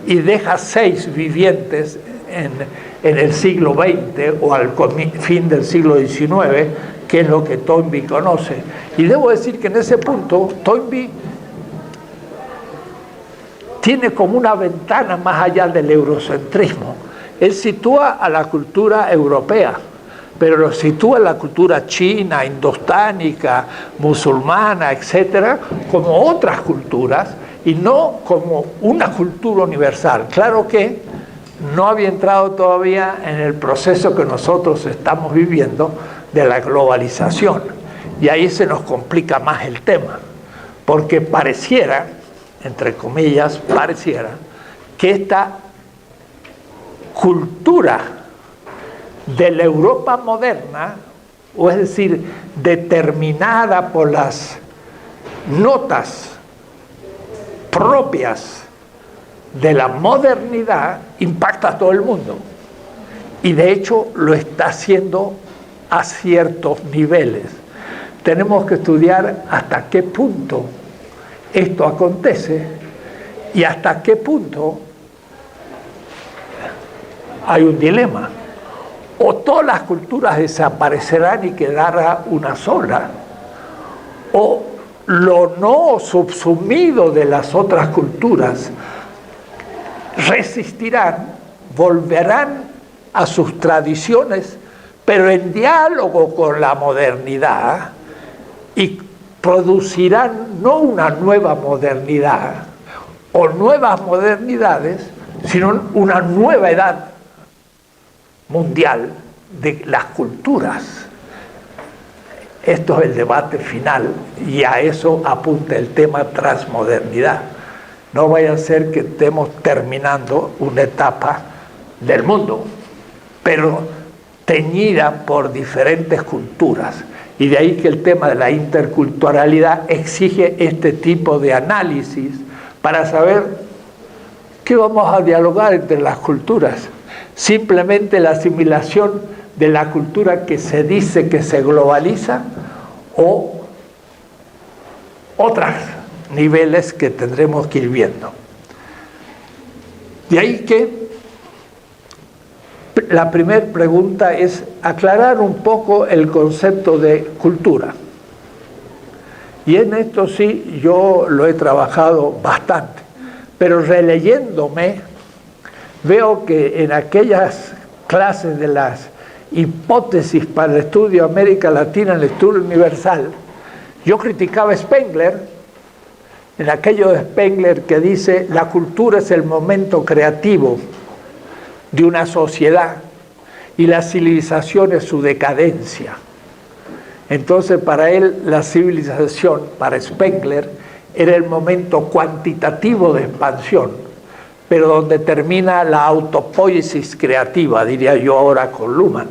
A: y deja 6 vivientes en el siglo XX o al fin del siglo XIX, que es lo que Toynbee conoce. Y debo decir que en ese punto Toynbee tiene como una ventana más allá del eurocentrismo. Él sitúa a la cultura europea, pero lo sitúa la cultura china, indostánica, musulmana, etcétera, como otras culturas y no como una cultura universal. Claro que no había entrado todavía en el proceso que nosotros estamos viviendo de la globalización. Y ahí se nos complica más el tema, porque pareciera, entre comillas, pareciera que esta cultura de la Europa moderna, o es decir, determinada por las notas propias de la modernidad, impacta a todo el mundo. Y de hecho lo está haciendo a ciertos niveles. Tenemos que estudiar hasta qué punto esto acontece y hasta qué punto hay un dilema. O todas las culturas desaparecerán y quedará una sola, o lo no subsumido de las otras culturas resistirán, volverán a sus tradiciones, pero en diálogo con la modernidad, y producirán no una nueva modernidad o nuevas modernidades, sino una nueva edad mundial de las culturas. Esto es el debate final y a eso apunta el tema transmodernidad. No vaya a ser que estemos terminando una etapa del mundo, pero teñida por diferentes culturas. Y de ahí que el tema de la interculturalidad exige este tipo de análisis para saber qué vamos a dialogar entre las culturas. Simplemente la asimilación de la cultura que se dice que se globaliza o otros niveles que tendremos que ir viendo. De ahí que la primera pregunta es aclarar un poco el concepto de cultura. Y en esto sí yo lo he trabajado bastante, pero releyéndome veo que en aquellas clases de las hipótesis para el estudio de América Latina, el estudio universal, yo criticaba a Spengler, en aquello de Spengler que dice la cultura es el momento creativo de una sociedad y la civilización es su decadencia. Entonces para él la civilización, para Spengler, era el momento cuantitativo de expansión, pero donde termina la autopoiesis creativa, diría yo ahora con Luhmann.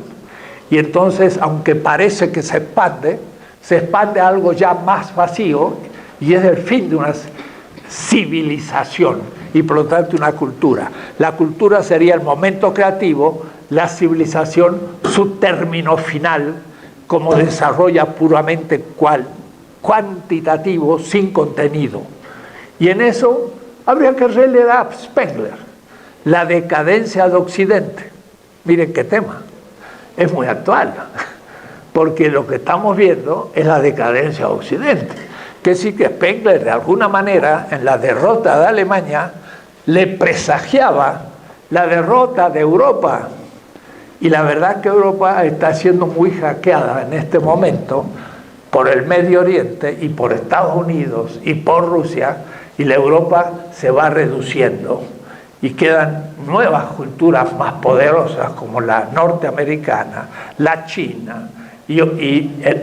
A: Y entonces, aunque parece que se expande a algo ya más vacío, y es el fin de una civilización, y por lo tanto una cultura. La cultura sería el momento creativo, la civilización su término final, como desarrolla puramente cuantitativo, sin contenido. Y en eso habría que releer a Spengler, la decadencia de Occidente. Miren qué tema, es muy actual, porque lo que estamos viendo es la decadencia de Occidente. Que sí que Spengler, de alguna manera, en la derrota de Alemania, le presagiaba la derrota de Europa. Y la verdad que Europa está siendo muy hackeada en este momento por el Medio Oriente y por Estados Unidos y por Rusia, y la Europa se va reduciendo y quedan nuevas culturas más poderosas como la norteamericana, la china y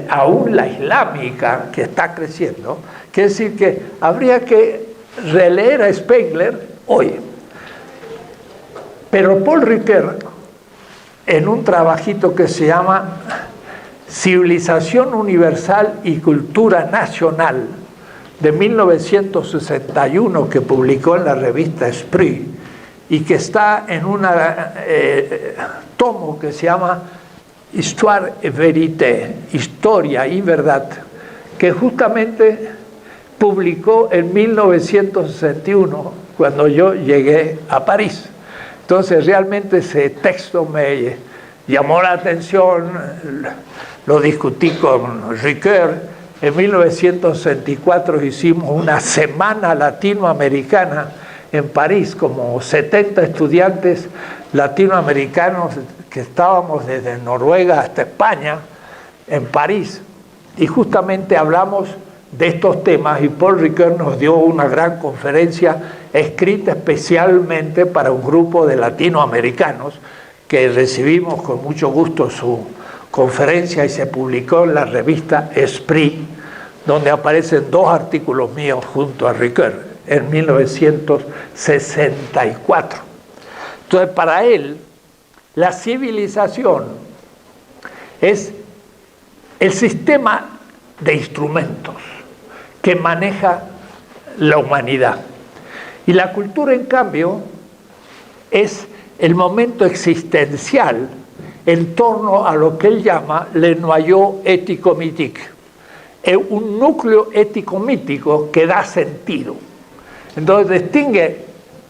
A: aún la islámica que está creciendo. Quiere decir que habría que releer a Spengler hoy. Pero Paul Ricoeur, en un trabajito que se llama Civilización Universal y Cultura Nacional, de 1961, que publicó en la revista Esprit, y que está en un tomo que se llama Histoire et Vérité, Historia y Verdad, que justamente publicó en 1961, cuando yo llegué a París. Entonces realmente ese texto me llamó la atención, lo discutí con Ricoeur. En 1964 hicimos una semana latinoamericana en París, como 70 estudiantes latinoamericanos que estábamos desde Noruega hasta España, en París, y justamente hablamos de estos temas, y Paul Ricoeur nos dio una gran conferencia escrita especialmente para un grupo de latinoamericanos, que recibimos con mucho gusto su conferencia y se publicó en la revista Esprit, donde aparecen 2 artículos míos junto a Ricoeur en 1964. Entonces, para él, la civilización es el sistema de instrumentos que maneja la humanidad. Y la cultura, en cambio, es el momento existencial en torno a lo que él llama le noyau ético-mítique. Es un núcleo ético-mítico que da sentido. Entonces distingue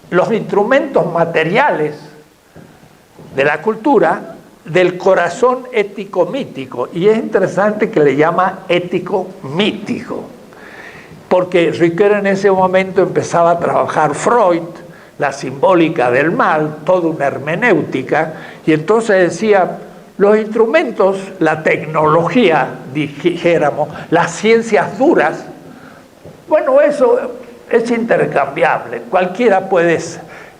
A: los instrumentos materiales de la cultura del corazón ético-mítico. Y es interesante que le llama ético-mítico, porque Ricoeur en ese momento empezaba a trabajar Freud, la simbólica del mal, toda una hermenéutica, y entonces decía, Los instrumentos, la tecnología, dijéramos, las ciencias duras, bueno, eso es intercambiable. Cualquiera puede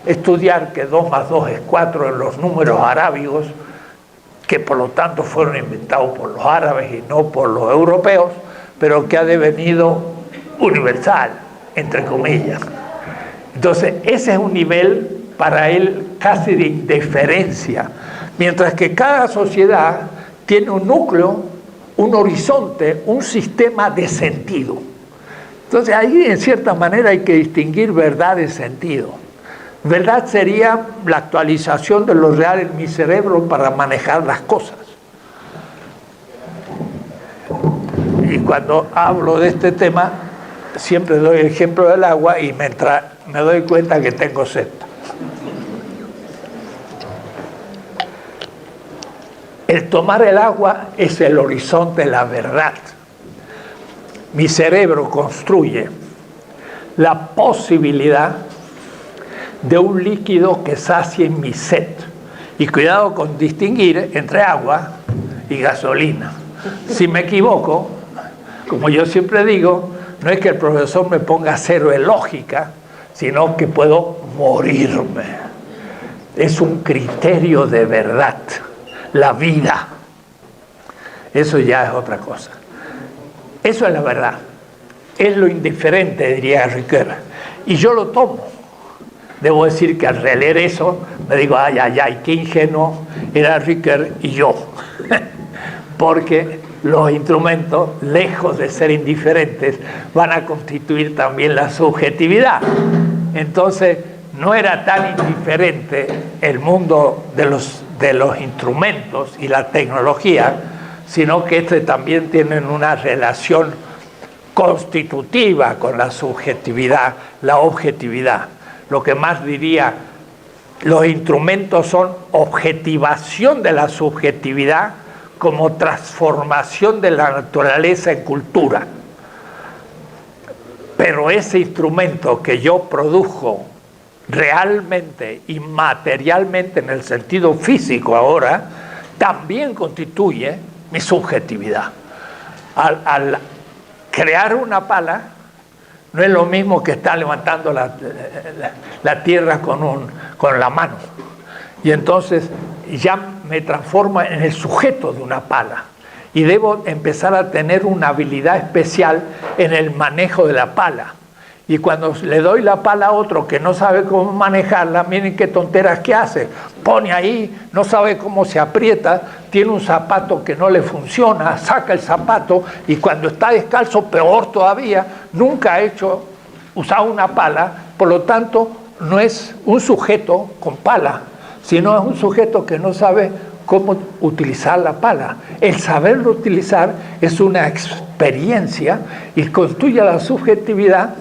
A: estudiar que 2 más 2 es 4 en los números arábigos, que por lo tanto fueron inventados por los árabes y no por los europeos, pero que ha devenido universal, entre comillas. Entonces, ese es un nivel para él casi de indiferencia, mientras que cada sociedad tiene un núcleo, un horizonte, un sistema de sentido. Entonces, ahí en cierta manera hay que distinguir verdad de sentido. Verdad sería la actualización de lo real en mi cerebro para manejar las cosas. Y cuando hablo de este tema, siempre doy el ejemplo del agua y me doy cuenta que tengo sed. El tomar el agua es el horizonte de la verdad. Mi cerebro construye la posibilidad de un líquido que sacie mi sed. Y cuidado con distinguir entre agua y gasolina. Si me equivoco, como yo siempre digo, no es que el profesor me ponga cero en lógica, sino que puedo morirme. Es un criterio de verdad, la vida. Eso ya es otra cosa. Eso es la verdad. Es lo indiferente, diría Ricoeur. Y yo lo tomo. Debo decir que al releer eso, me digo, ay, qué ingenuo era Ricoeur y yo. Porque los instrumentos, lejos de ser indiferentes, van a constituir también la subjetividad. Entonces, no era tan indiferente el mundo de los instrumentos y la tecnología, sino que también tienen una relación constitutiva con la subjetividad, la objetividad. Lo que más diría, los instrumentos son objetivación de la subjetividad como transformación de la naturaleza en cultura. Pero ese instrumento que yo produjo realmente y materialmente en el sentido físico ahora, también constituye mi subjetividad. Al crear una pala, no es lo mismo que estar levantando la tierra con la mano. Y entonces ya me transforma en el sujeto de una pala. Y debo empezar a tener una habilidad especial en el manejo de la pala. Y cuando le doy la pala a otro que no sabe cómo manejarla, miren qué tonteras que hace. Pone ahí, no sabe cómo se aprieta, tiene un zapato que no le funciona, saca el zapato y cuando está descalzo, peor todavía, nunca ha usado una pala, por lo tanto no es un sujeto con pala, sino es un sujeto que no sabe cómo utilizar la pala. El saberlo utilizar es una experiencia y constituye la subjetividad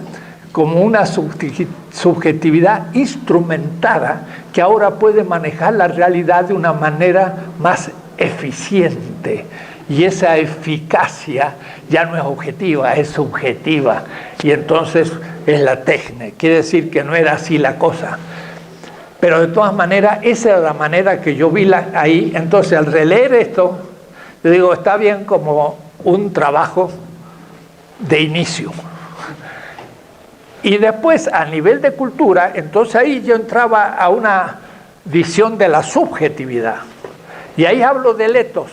A: como una subjetividad instrumentada que ahora puede manejar la realidad de una manera más eficiente. Y esa eficacia ya no es objetiva, es subjetiva. Y entonces es la técnica. Quiere decir que no era así la cosa. Pero de todas maneras, esa era la manera que yo vi ahí. Entonces, al releer esto, yo digo, está bien como un trabajo de inicio. Y después, a nivel de cultura, entonces ahí yo entraba a una visión de la subjetividad. Y ahí hablo del etos.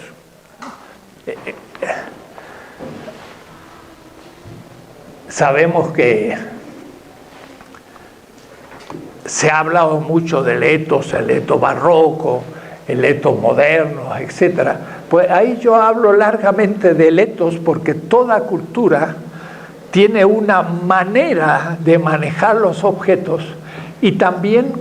A: Sabemos que se ha hablado mucho del etos, el etos barroco, el etos moderno, etc. Pues ahí yo hablo largamente del etos porque toda cultura tiene una manera de manejar los objetos y también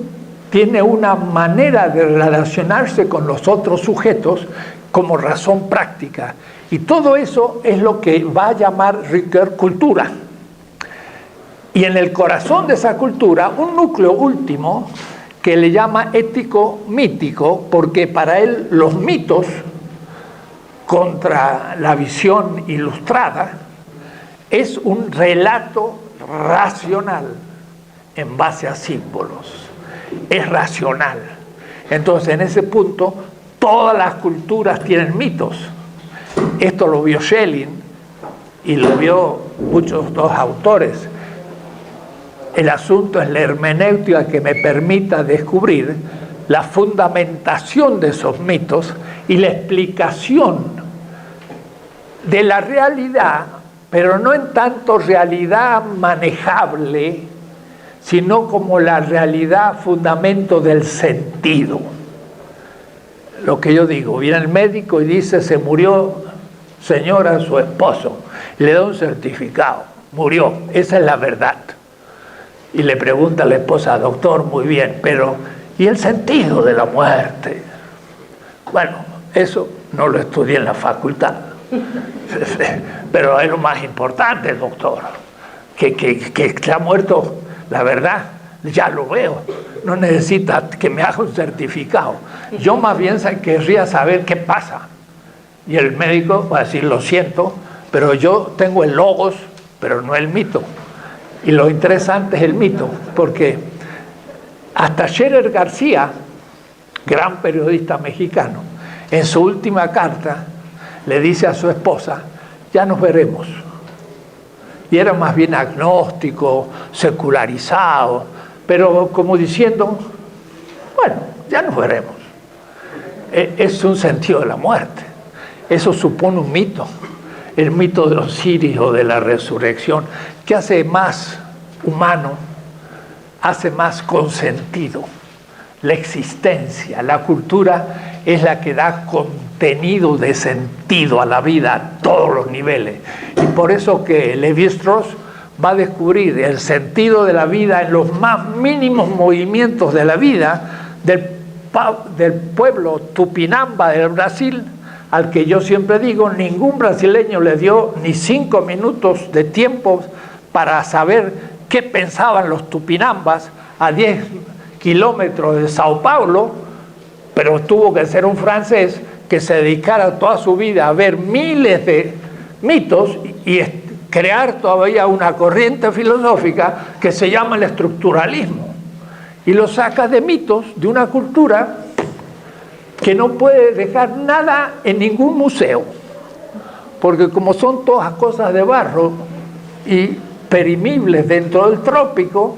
A: tiene una manera de relacionarse con los otros sujetos como razón práctica. Y todo eso es lo que va a llamar Ricoeur cultura. Y en el corazón de esa cultura, un núcleo último que le llama ético-mítico, porque para él los mitos contra la visión ilustrada es un relato racional en base a símbolos. Es racional. Entonces, en ese punto, Todas las culturas tienen mitos. Esto lo vio Schelling y lo vio muchos otros autores. El asunto es la hermenéutica que me permita descubrir la fundamentación de esos mitos y la explicación de la realidad, pero no en tanto realidad manejable, sino como la realidad fundamento del sentido. Lo que yo digo, viene el médico y dice, se murió, señora, su esposo, le da un certificado, murió, esa es la verdad. Y le pregunta a la esposa, doctor, muy bien, pero ¿y el sentido de la muerte? Bueno, eso no lo estudié en la facultad, pero es lo más importante, doctor, que está muerto, la verdad, ya lo veo, no necesita que me haga un certificado. Yo más bien querría saber qué pasa. Y el médico va a decir, lo siento, pero yo tengo el logos, pero no el mito. Y lo interesante es el mito, porque hasta Scherer García, gran periodista mexicano, en su última carta le dice a su esposa, ya nos veremos. Y era más bien agnóstico, secularizado, pero como diciendo, bueno, ya nos veremos. Es un sentido de la muerte. Eso supone un mito, el mito de Osiris o de la resurrección, que hace más humano, hace más consentido la existencia. La cultura es la que da contenido de sentido a la vida a todos los niveles. Y por eso que Lévi-Strauss va a descubrir el sentido de la vida en los más mínimos movimientos de la vida del pueblo Tupinamba del Brasil, al que yo siempre digo, ningún brasileño le dio ni 5 minutos de tiempo para saber qué pensaban los tupinambas a 10 kilómetros de Sao Paulo, pero tuvo que ser un francés que se dedicara toda su vida a ver miles de mitos y crear todavía una corriente filosófica que se llama el estructuralismo. Y lo saca de mitos de una cultura que no puede dejar nada en ningún museo, porque como son todas cosas de barro y perimibles dentro del trópico,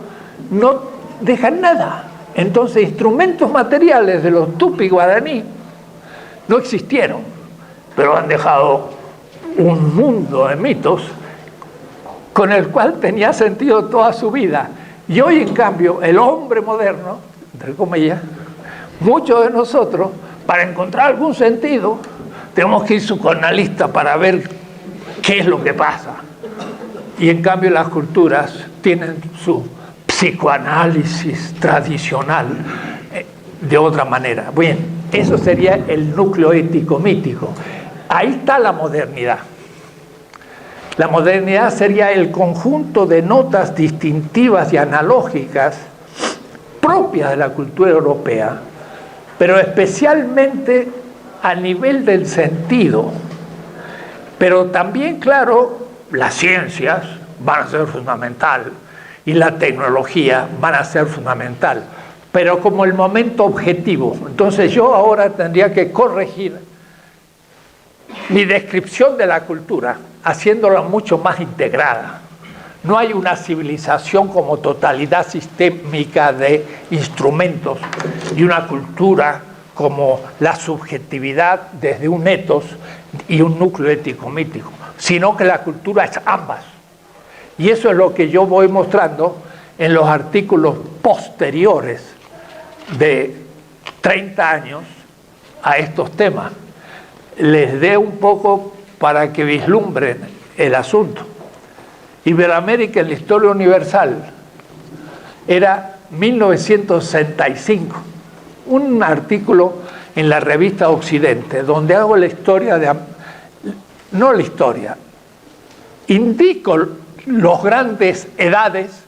A: no dejan nada. Entonces, instrumentos materiales de los tupi guaraní no existieron, pero han dejado un mundo de mitos con el cual tenía sentido toda su vida. Y hoy, en cambio, el hombre moderno, entre comillas, muchos de nosotros, para encontrar algún sentido, tenemos que ir psicoanalista para ver qué es lo que pasa. Y en cambio las culturas tienen su psicoanálisis tradicional de otra manera. Bien, eso sería el núcleo ético-mítico. Ahí está la modernidad. La modernidad sería el conjunto de notas distintivas y analógicas propias de la cultura europea, pero especialmente a nivel del sentido. Pero también, claro, las ciencias van a ser fundamental y la tecnología van a ser fundamental, pero como el momento objetivo. Entonces yo ahora tendría que corregir mi descripción de la cultura, haciéndola mucho más integrada. No hay una civilización como totalidad sistémica de instrumentos y una cultura como la subjetividad desde un etos y un núcleo ético-mítico, sino que la cultura es ambas. Y eso es lo que yo voy mostrando en los artículos posteriores de 30 años a estos temas. Les dé un poco para que vislumbren el asunto. Iberoamérica en la historia universal era 1965, un artículo en la revista Occidente, donde hago la historia no la historia, indico las grandes edades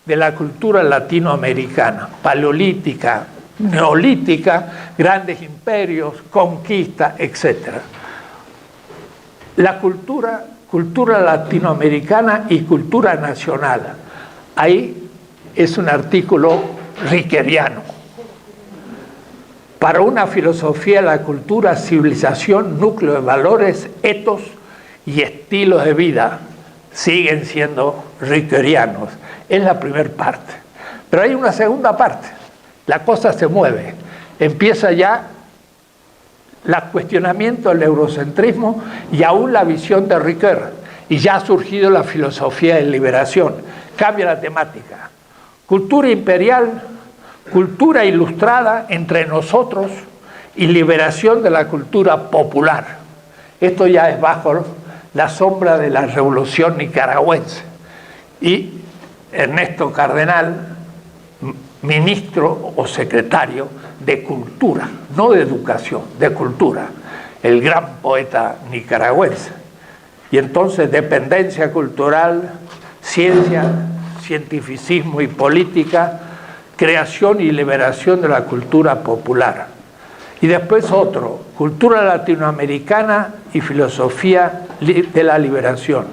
A: de la cultura latinoamericana, paleolítica, neolítica, grandes imperios, conquista, etc. La cultura latinoamericana y cultura nacional. Ahí es un artículo rickeriano. para una filosofía de la cultura, civilización, núcleo de valores, etos y estilos de vida siguen siendo ricoerianos. Es la primera parte. Pero hay una segunda parte. La cosa se mueve. Empieza ya el cuestionamiento del eurocentrismo y aún la visión de Ricoeur. Y ya ha surgido la filosofía de liberación. Cambia la temática. Cultura imperial, cultura ilustrada entre nosotros y liberación de la cultura popular. Esto ya es bajo la sombra de la revolución nicaragüense. Y Ernesto Cardenal, ministro o secretario de Cultura, no de Educación, de Cultura, el gran poeta nicaragüense. Y entonces dependencia cultural, ciencia, cientificismo y política, creación y liberación de la cultura popular. Y después otro, cultura latinoamericana y filosofía de la liberación.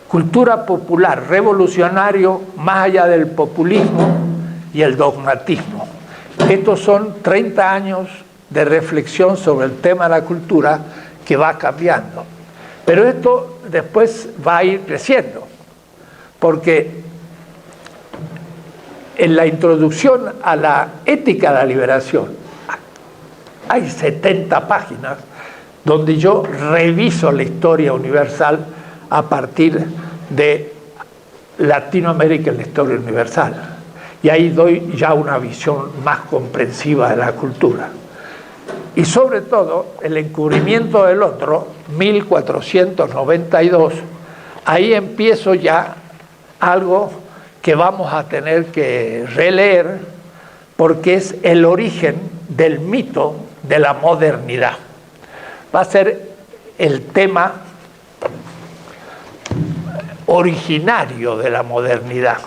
A: Cultura popular, revolucionario, más allá del populismo y el dogmatismo. Estos son 30 años de reflexión sobre el tema de la cultura que va cambiando. Pero esto después va a ir creciendo, porque en la introducción a la ética de la liberación hay 70 páginas donde yo reviso la historia universal a partir de Latinoamérica en la historia universal. Y ahí doy ya una visión más comprensiva de la cultura. Y sobre todo, el encubrimiento del otro, 1492, ahí empiezo ya algo que vamos a tener que releer, porque es el origen del mito de la modernidad. Va a ser el tema originario de la modernidad.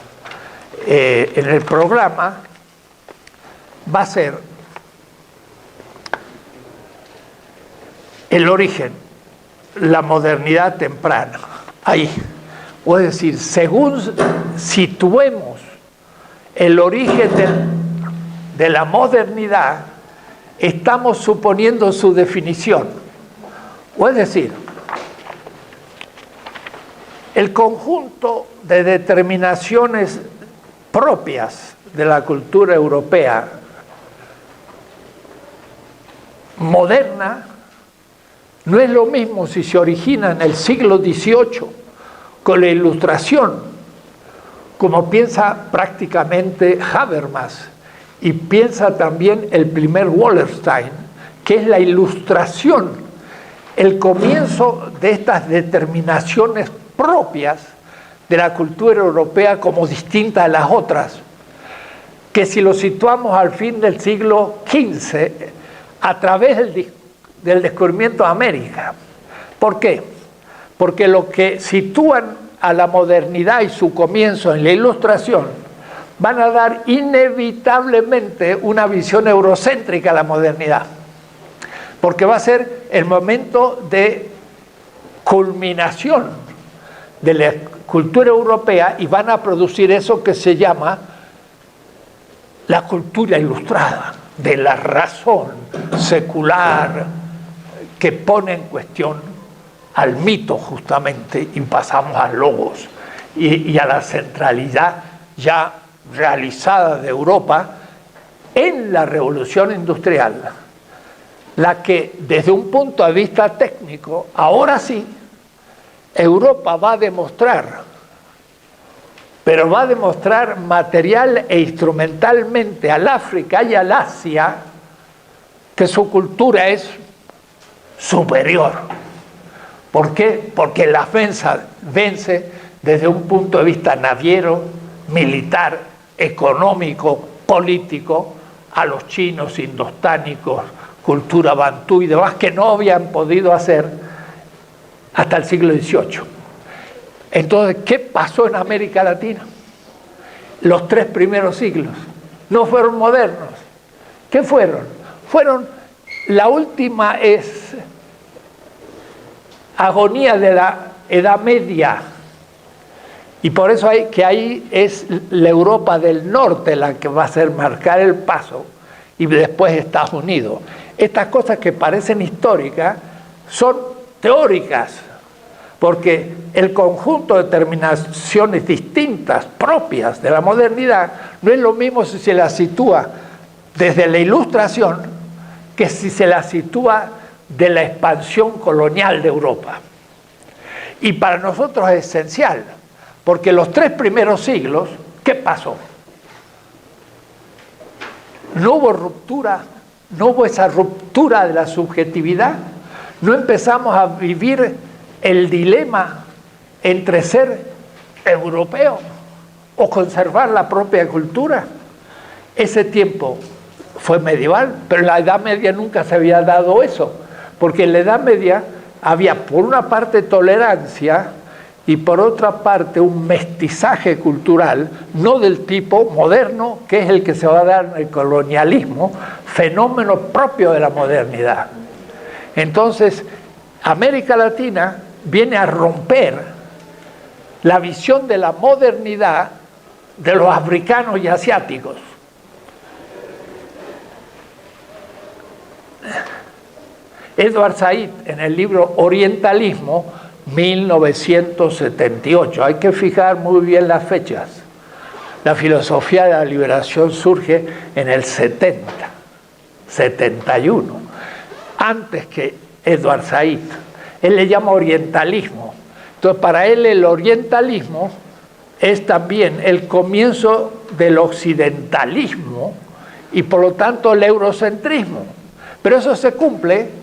A: En el programa va a ser el origen, la modernidad temprana, ahí. Es decir, según situemos el origen de la modernidad, estamos suponiendo su definición. Es decir, el conjunto de determinaciones propias de la cultura europea moderna no es lo mismo si se origina en el siglo XVIII con la Ilustración, como piensa prácticamente Habermas, y piensa también el primer Wallerstein, que es la Ilustración, el comienzo de estas determinaciones propias de la cultura europea como distinta a las otras, que si lo situamos al fin del siglo XV, a través del descubrimiento de América. ¿Por qué? Porque lo que sitúan a la modernidad y su comienzo en la Ilustración van a dar inevitablemente una visión eurocéntrica a la modernidad, porque va a ser el momento de culminación de la cultura europea y van a producir eso que se llama la cultura ilustrada, de la razón secular que pone en cuestión al mito justamente y pasamos al logos y a la centralidad ya realizada de Europa en la revolución industrial, la que desde un punto de vista técnico, ahora sí, Europa va a demostrar, pero va a demostrar material e instrumentalmente al África y al Asia que su cultura es superior. ¿Por qué? Porque la vence desde un punto de vista naviero, militar, económico, político, a los chinos, indostánicos, cultura bantú y demás, que no habían podido hacer hasta el siglo XVIII. Entonces, ¿qué pasó en América Latina? Los 3 primeros siglos no fueron modernos. ¿Qué fueron? La última es agonía de la Edad Media, y por eso ahí es la Europa del Norte la que va a hacer marcar el paso, y después Estados Unidos. Estas cosas que parecen históricas son teóricas, porque el conjunto de determinaciones distintas, propias de la modernidad, no es lo mismo si se la sitúa desde la Ilustración que si se la sitúa de la expansión colonial de Europa. Y para nosotros es esencial, porque los 3 primeros siglos, ¿qué pasó? No hubo ruptura, no hubo esa ruptura de la subjetividad, no empezamos a vivir el dilema entre ser europeo o conservar la propia cultura. Ese tiempo fue medieval, pero en la Edad Media nunca se había dado eso, porque en la Edad Media había por una parte tolerancia y por otra parte un mestizaje cultural, no del tipo moderno, que es el que se va a dar en el colonialismo, fenómeno propio de la modernidad. Entonces, América Latina viene a romper la visión de la modernidad de los africanos y asiáticos. Edward Said, en el libro Orientalismo, 1978, hay que fijar muy bien las fechas. La filosofía de la liberación surge en el 70, 71, antes que Edward Said. Él le llama orientalismo. Entonces, para él el orientalismo es también el comienzo del occidentalismo y por lo tanto el eurocentrismo. Pero eso se cumple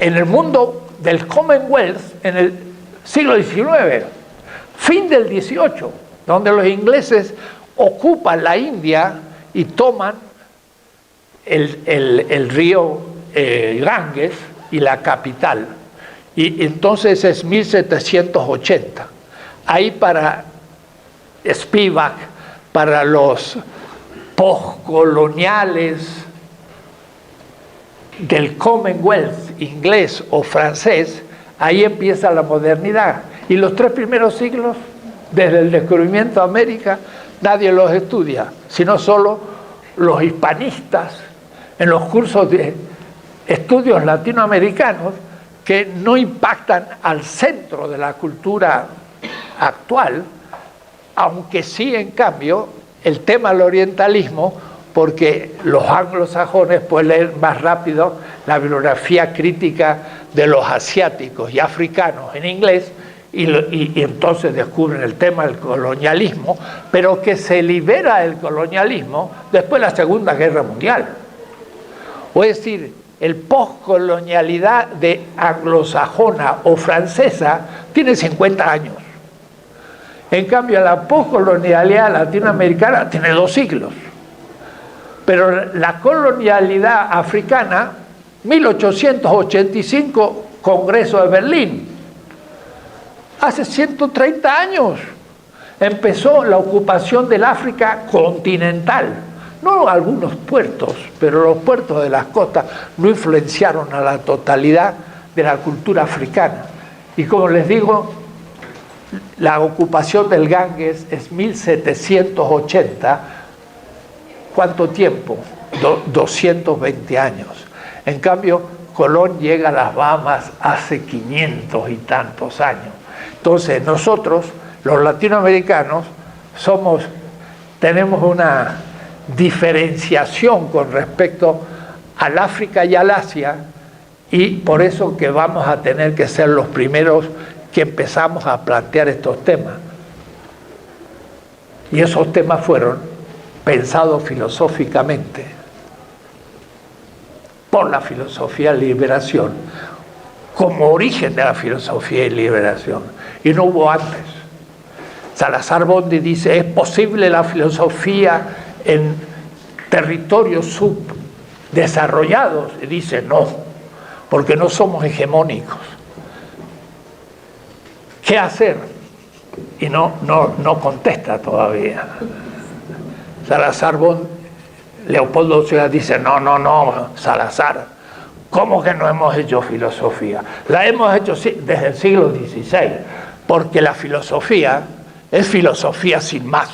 A: en el mundo del Commonwealth en el siglo XIX, fin del XVIII, donde los ingleses ocupan la India y toman el río Ganges y la capital. Y entonces es 1780. Ahí para Spivak, para los postcoloniales del Commonwealth inglés o francés, ahí empieza la modernidad. Y los 3 primeros siglos, desde el descubrimiento de América, nadie los estudia, sino solo los hispanistas en los cursos de estudios latinoamericanos que no impactan al centro de la cultura actual, aunque sí, en cambio, el tema del orientalismo, porque los anglosajones pueden leer más rápido la bibliografía crítica de los asiáticos y africanos en inglés y entonces descubren el tema del colonialismo, pero que se libera del colonialismo después de la Segunda Guerra Mundial. O es decir, el postcolonialidad de anglosajona o francesa tiene 50 años. En cambio, la postcolonialidad latinoamericana tiene 2 siglos. Pero la colonialidad africana, 1885, Congreso de Berlín. Hace 130 años empezó la ocupación del África continental. No algunos puertos, pero los puertos de las costas no influenciaron a la totalidad de la cultura africana. Y como les digo, la ocupación del Ganges es 1780. ¿Cuánto tiempo? 220 años. En cambio, Colón llega a las Bahamas hace 500 y tantos años. Entonces, nosotros, los latinoamericanos, tenemos una diferenciación con respecto al África y al Asia, y por eso que vamos a tener que ser los primeros que empezamos a plantear estos temas. Y esos temas fueron pensados filosóficamente por la filosofía de liberación, como origen de la filosofía de liberación, y no hubo antes. Salazar Bondi dice, ¿es posible la filosofía en territorios subdesarrollados? Y dice, no, porque no somos hegemónicos. ¿Qué hacer? Y no contesta todavía. Salazar Bondi, Leopoldo Ciudad dice, no, Salazar, ¿cómo que no hemos hecho filosofía? La hemos hecho desde el siglo XVI, porque la filosofía es filosofía sin más,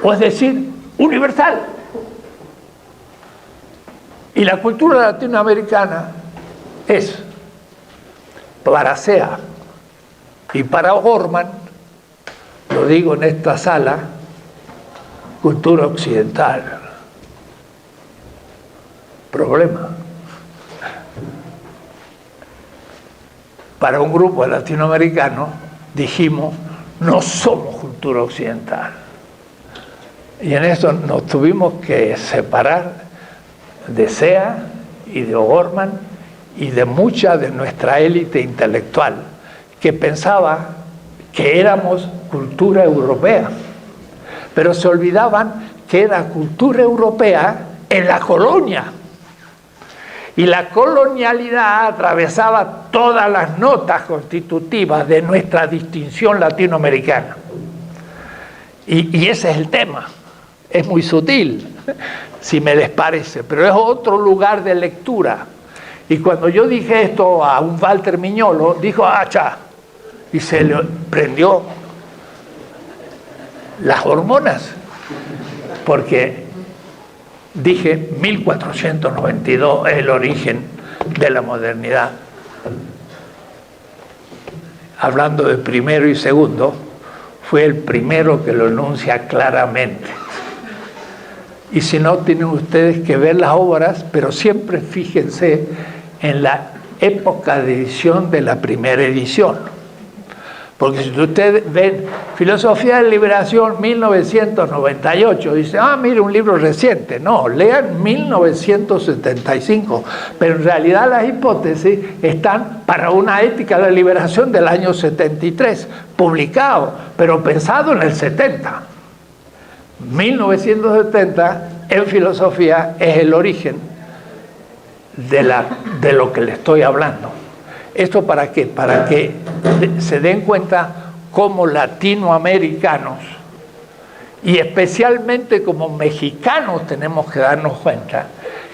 A: o es decir, universal. Y la cultura latinoamericana es, para Sea y para O'Gorman, lo digo en esta sala, cultura occidental. Problema. Para un grupo latinoamericano dijimos, no somos cultura occidental. Y en eso nos tuvimos que separar de Sea y de O'Gorman y de mucha de nuestra élite intelectual que pensaba que éramos cultura europea, pero se olvidaban que era cultura europea en la colonia. Y la colonialidad atravesaba todas las notas constitutivas de nuestra distinción latinoamericana. Y ese es el tema. Es muy sutil, si me les parece, pero es otro lugar de lectura. Y cuando yo dije esto a un Walter Miñolo, dijo, ¡acha! Y se le prendió las hormonas, porque dije 1492 es el origen de la modernidad. Hablando de primero y segundo, fue el primero que lo enuncia claramente. Y si no, tienen ustedes que ver las obras, pero siempre fíjense en la época de edición de la primera edición. Porque si ustedes ven Filosofía de la Liberación 1998, dice, mire, un libro reciente. No, lean 1975. Pero en realidad las hipótesis están para una ética de la liberación del año 73, publicado, pero pensado en el 70. 1970 en filosofía es el origen de lo que le estoy hablando. ¿Esto para qué? Para que se den cuenta como latinoamericanos y especialmente como mexicanos tenemos que darnos cuenta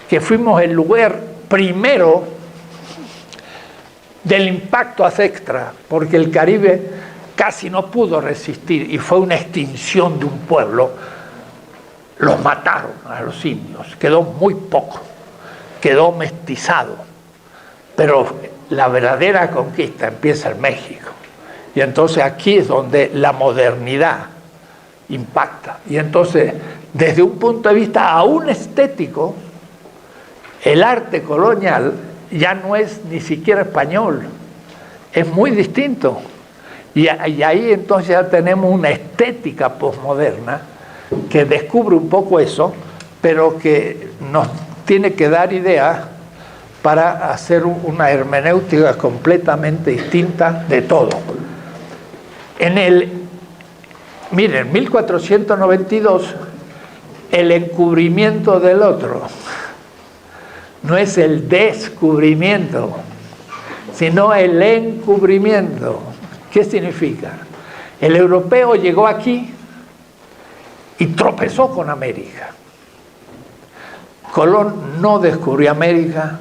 A: que fuimos el lugar primero del impacto ancestral, porque el Caribe casi no pudo resistir y fue una extinción de un pueblo. Los mataron a los indios, quedó muy poco, quedó mestizado, pero la verdadera conquista empieza en México. Y entonces aquí es donde la modernidad impacta. Y entonces, desde un punto de vista aún estético, el arte colonial ya no es ni siquiera español, es muy distinto. Y ahí entonces ya tenemos una estética posmoderna que descubre un poco eso, pero que nos tiene que dar ideas para hacer una hermenéutica completamente distinta de todo. Miren, 1492, el encubrimiento del otro, no es el descubrimiento, sino el encubrimiento. ¿Qué significa? El europeo llegó aquí y tropezó con América. Colón no descubrió América,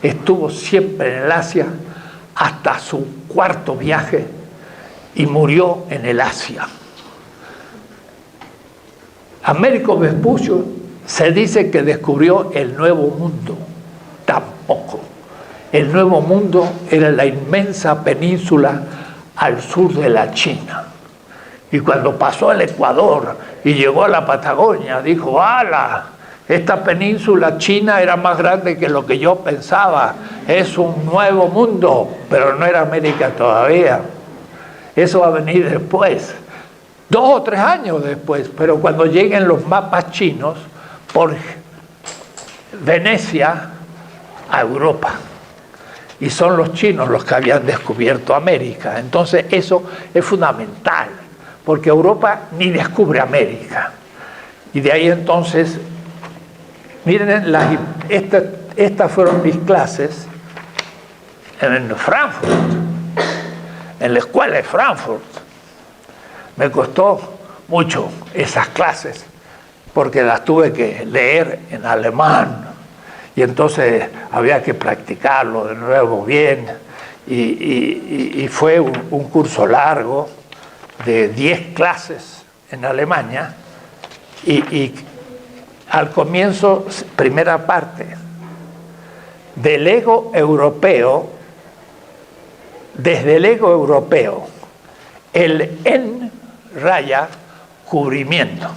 A: estuvo siempre en el Asia hasta su cuarto viaje y murió en el Asia. Américo Vespucio se dice que descubrió el Nuevo Mundo. Tampoco. El Nuevo Mundo era la inmensa península al sur de la China. Y cuando pasó el Ecuador y llegó a la Patagonia, dijo, ¡ala! Esta península china era más grande que lo que yo pensaba. Es un nuevo mundo, pero no era América todavía. Eso va a venir después, 2 o 3 años después, pero cuando lleguen los mapas chinos por Venecia a Europa. Y son los chinos los que habían descubierto América. Entonces eso es fundamental, porque Europa ni descubre América. Y de ahí entonces, miren, estas fueron mis clases en Frankfurt, en la escuela de Frankfurt. Me costó mucho esas clases, porque las tuve que leer en alemán, y entonces había que practicarlo de nuevo bien, y fue un curso largo de 10 clases en Alemania, y al comienzo, primera parte, del ego europeo, desde el ego europeo, el en raya cubrimiento.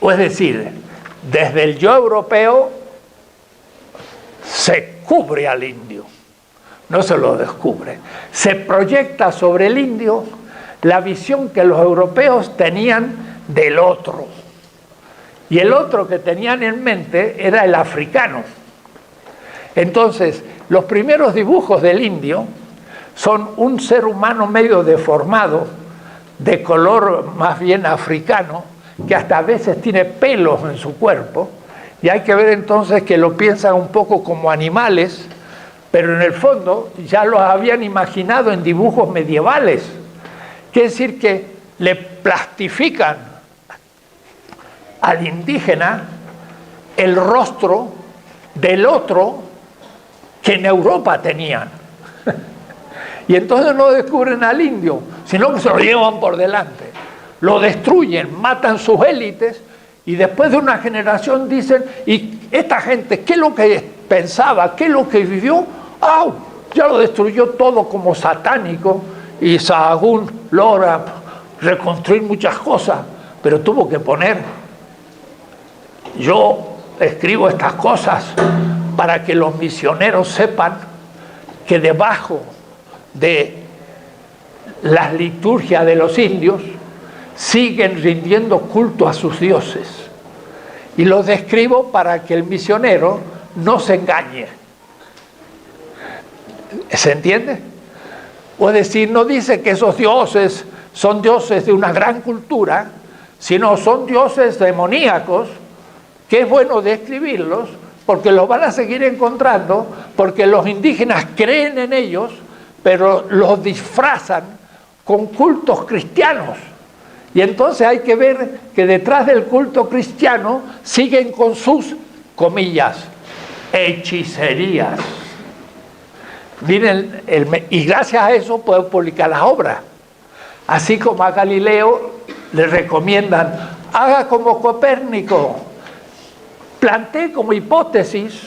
A: O es decir, desde el yo europeo se cubre al indio, no se lo descubre. Se proyecta sobre el indio la visión que los europeos tenían del otro. Y el otro que tenían en mente era el africano. Entonces, los primeros dibujos del indio son un ser humano medio deformado, de color más bien africano, que hasta a veces tiene pelos en su cuerpo, y hay que ver entonces que lo piensan un poco como animales, pero en el fondo ya los habían imaginado en dibujos medievales. Quiere decir que le plastifican al indígena el rostro del otro que en Europa tenían. Y entonces no descubren al indio, sino que se lo llevan por delante. Lo destruyen, matan sus élites, y después de una generación dicen, ¿y esta gente qué es lo que pensaba, qué es lo que vivió? ¡Au! Ya lo destruyó todo como satánico, y Sahagún logra reconstruir muchas cosas, pero tuvo que poner. Yo escribo estas cosas para que los misioneros sepan que debajo de las liturgias de los indios siguen rindiendo culto a sus dioses. Y los describo para que el misionero no se engañe. ¿Se entiende? O decir, no dice que esos dioses son dioses de una gran cultura, sino son dioses demoníacos, que es bueno describirlos, porque los van a seguir encontrando, porque los indígenas creen en ellos, pero los disfrazan con cultos cristianos. Y entonces hay que ver que detrás del culto cristiano siguen con sus, comillas, hechicerías. Miren, y gracias a eso pueden publicar las obras. Así como a Galileo le recomiendan, haga como Copérnico, plantee como hipótesis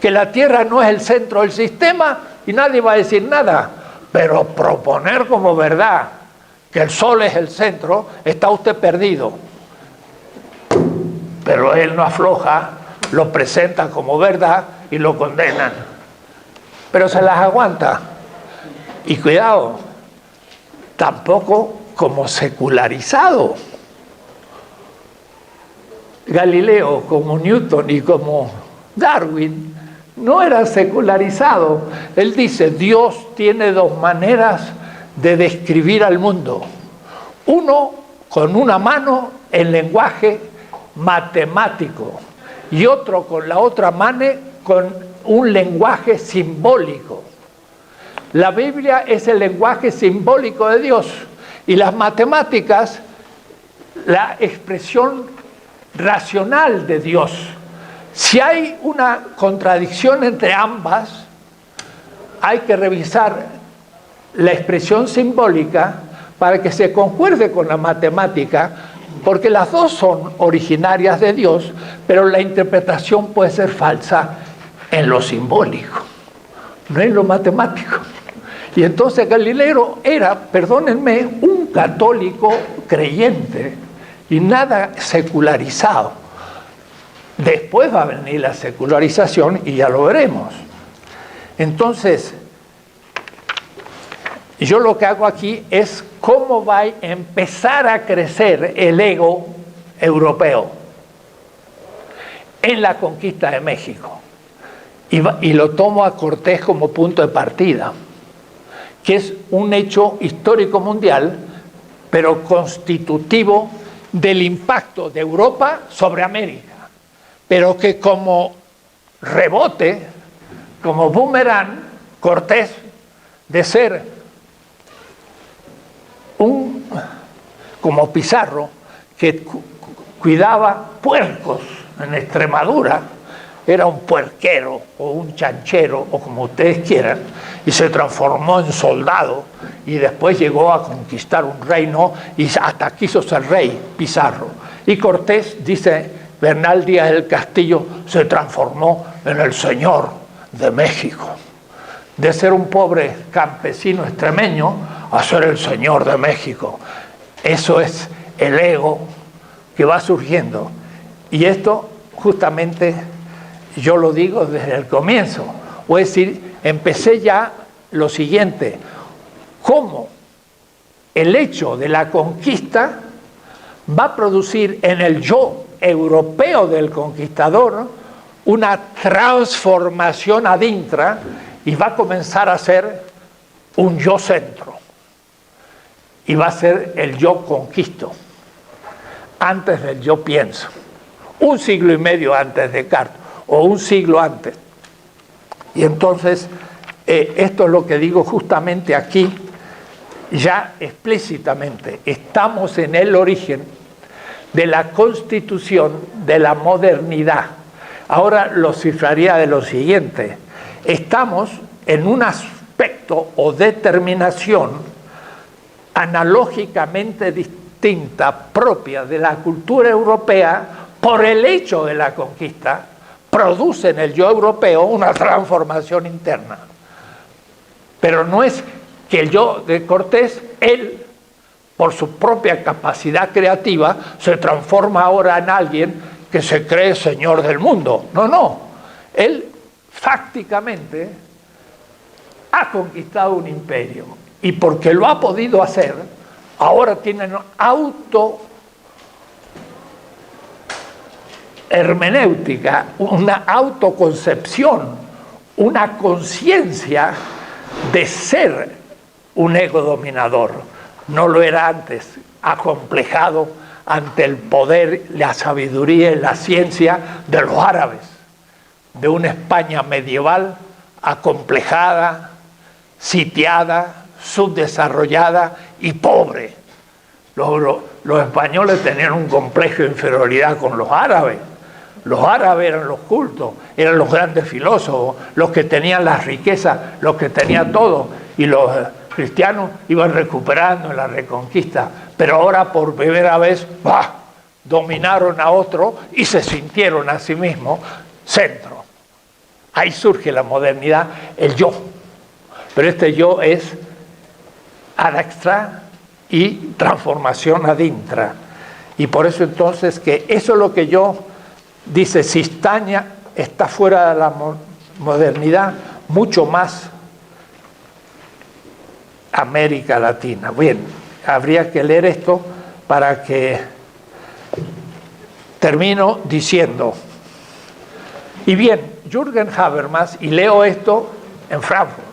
A: que la Tierra no es el centro del sistema y nadie va a decir nada, pero proponer como verdad que el Sol es el centro, está usted perdido. Pero él no afloja, lo presenta como verdad y lo condenan. Pero se las aguanta. Y cuidado, tampoco como secularizado. Galileo, como Newton y como Darwin, no era secularizado. Él dice, Dios tiene dos maneras de describir al mundo. Uno, con una mano, el lenguaje matemático, y otro con la otra mano, con un lenguaje simbólico. La Biblia es el lenguaje simbólico de Dios, y las matemáticas, la expresión racional de Dios. Si hay una contradicción entre ambas, hay que revisar la expresión simbólica para que se concuerde con la matemática, porque las dos son originarias de Dios, pero la interpretación puede ser falsa en lo simbólico, no en lo matemático. Y entonces Galileo era, perdónenme, un católico creyente y nada secularizado. Después va a venir la secularización y ya lo veremos. Entonces, yo lo que hago aquí es cómo va a empezar a crecer el ego europeo en la conquista de México. Y lo tomo a Cortés como punto de partida, que es un hecho histórico mundial, pero constitutivo del impacto de Europa sobre América, pero que como rebote, como boomerang, Cortés, de ser como Pizarro, que cuidaba puercos en Extremadura, era un puerquero o un chanchero o como ustedes quieran, y se transformó en soldado y después llegó a conquistar un reino y hasta quiso ser rey, Pizarro. Y Cortés, dice Bernal Díaz del Castillo, se transformó en el Señor de México. De ser un pobre campesino extremeño a ser el Señor de México. Eso es el ego que va surgiendo. Y esto justamente yo lo digo desde el comienzo. O es decir, empecé ya lo siguiente: cómo el hecho de la conquista va a producir en el yo europeo del conquistador una transformación adintra y va a comenzar a ser un yo centro. Y va a ser el yo conquisto, antes del yo pienso. Un siglo y medio antes de Descartes, o un siglo antes. Y entonces, esto es lo que digo justamente aquí, ya explícitamente. Estamos en el origen de la constitución de la modernidad. Ahora lo cifraría de lo siguiente: estamos en un aspecto o determinación analógicamente distinta, propia de la cultura europea, por el hecho de la conquista, produce en el yo europeo una transformación interna. Pero no es que el yo de Cortés, él, por su propia capacidad creativa, se transforma ahora en alguien que se cree señor del mundo. No, no. Él fácticamente ha conquistado un imperio. Y porque lo ha podido hacer, ahora tienen hermenéutica, una autoconcepción, una conciencia de ser un ego dominador. No lo era antes, acomplejado ante el poder, la sabiduría y la ciencia de los árabes, de una España medieval acomplejada, sitiada, subdesarrollada y pobre. Los españoles tenían un complejo de inferioridad con los árabes. Los árabes eran los cultos, eran los grandes filósofos, los que tenían las riquezas, los que tenían todo, y los cristianos iban recuperando en la reconquista, pero ahora por primera vez dominaron a otro y se sintieron a sí mismos centro. Ahí surge la modernidad, el yo, pero este yo es ad extra y transformación ad intra. Y por eso entonces que eso es lo que yo dice, Cistaña está fuera de la modernidad, mucho más América Latina. Bien, habría que leer esto para que termino diciendo. Y bien, Jürgen Habermas, y leo esto en Frankfurt,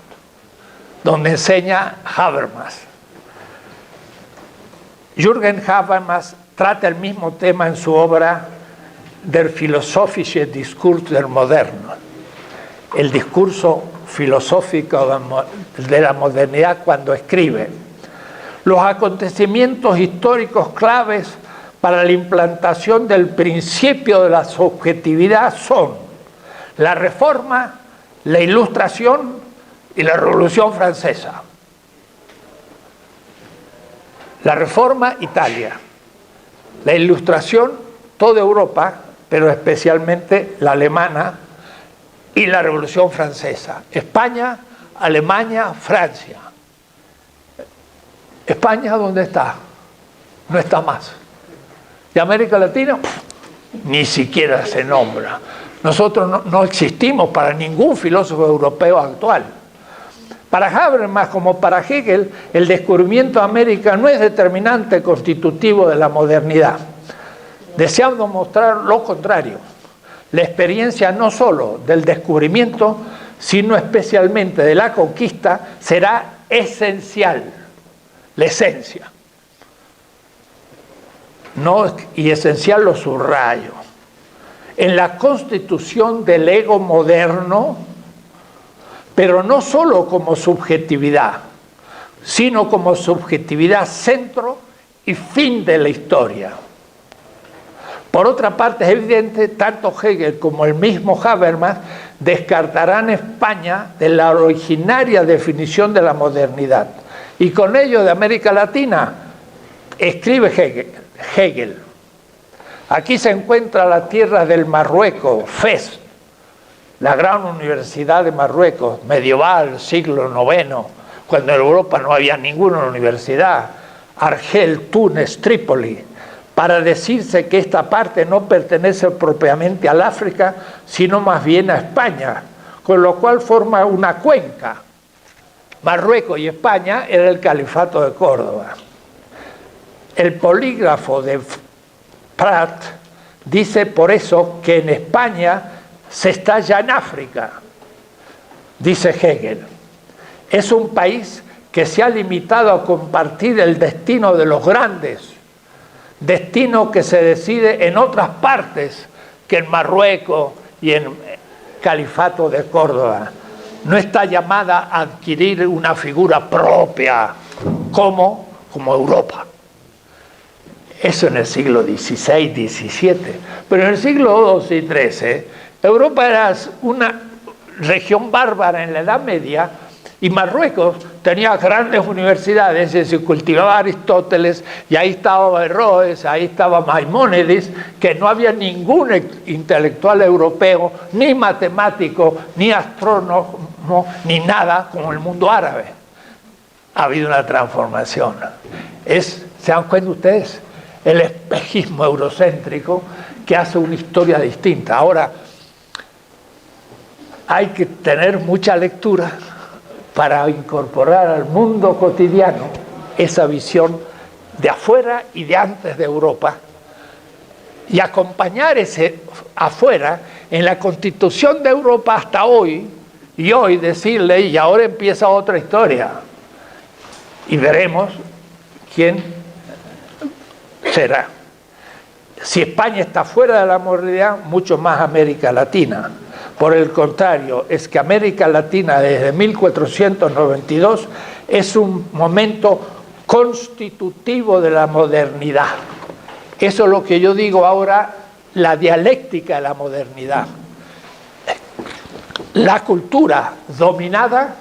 A: donde enseña Habermas. Jürgen Habermas trata el mismo tema en su obra Der philosophische Diskurs der Moderne, el discurso filosófico de la modernidad, cuando escribe: los acontecimientos históricos claves para la implantación del principio de la subjetividad son la Reforma, la Ilustración y la Revolución Francesa. La Reforma, Italia. La Ilustración, toda Europa, pero especialmente la alemana, y la Revolución Francesa. España, Alemania, Francia. España, ¿dónde está? No está más. ¿Y América Latina? Ni siquiera se nombra. Nosotros no existimos para ningún filósofo europeo actual. Para Habermas, como para Hegel, el descubrimiento de América no es determinante constitutivo de la modernidad. Deseando mostrar lo contrario. La experiencia no solo del descubrimiento, sino especialmente de la conquista, será esencial. La esencia. No, y esencial lo subrayo. En la constitución del ego moderno, pero no solo como subjetividad, sino como subjetividad centro y fin de la historia. Por otra parte, es evidente, tanto Hegel como el mismo Habermas descartarán España de la originaria definición de la modernidad. Y con ello de América Latina, escribe Hegel. Aquí se encuentra la tierra del Marruecos, Fez, la gran universidad de Marruecos, medieval, siglo IX, cuando en Europa no había ninguna universidad, Argel, Túnez, Trípoli, para decirse que esta parte no pertenece propiamente al África, sino más bien a España, con lo cual forma una cuenca. Marruecos y España era el Califato de Córdoba. El polígrafo de Prat dice por eso que en España se está ya en África, dice Hegel. Es un país que se ha limitado a compartir el destino de los grandes, destino que se decide en otras partes que en Marruecos y en Califato de Córdoba. No está llamada a adquirir una figura propia como Europa. Eso en el siglo XVI, XVII. Pero en el siglo XII y XIII, Europa era una región bárbara en la Edad Media y Marruecos tenía grandes universidades, se cultivaba Aristóteles, y ahí estaba Averroes, ahí estaba Maimónides, que no había ningún intelectual europeo, ni matemático, ni astrónomo, ni nada como el mundo árabe. Ha habido una transformación. ¿Se dan cuenta ustedes? El espejismo eurocéntrico que hace una historia distinta. Ahora, hay que tener mucha lectura para incorporar al mundo cotidiano esa visión de afuera y de antes de Europa y acompañar ese afuera en la constitución de Europa hasta hoy, y hoy decirle, y ahora empieza otra historia, y veremos quién será. Si España está fuera de la modernidad, mucho más América Latina. Por el contrario, es que América Latina desde 1492 es un momento constitutivo de la modernidad. Eso es lo que yo digo ahora, la dialéctica de la modernidad. La cultura dominada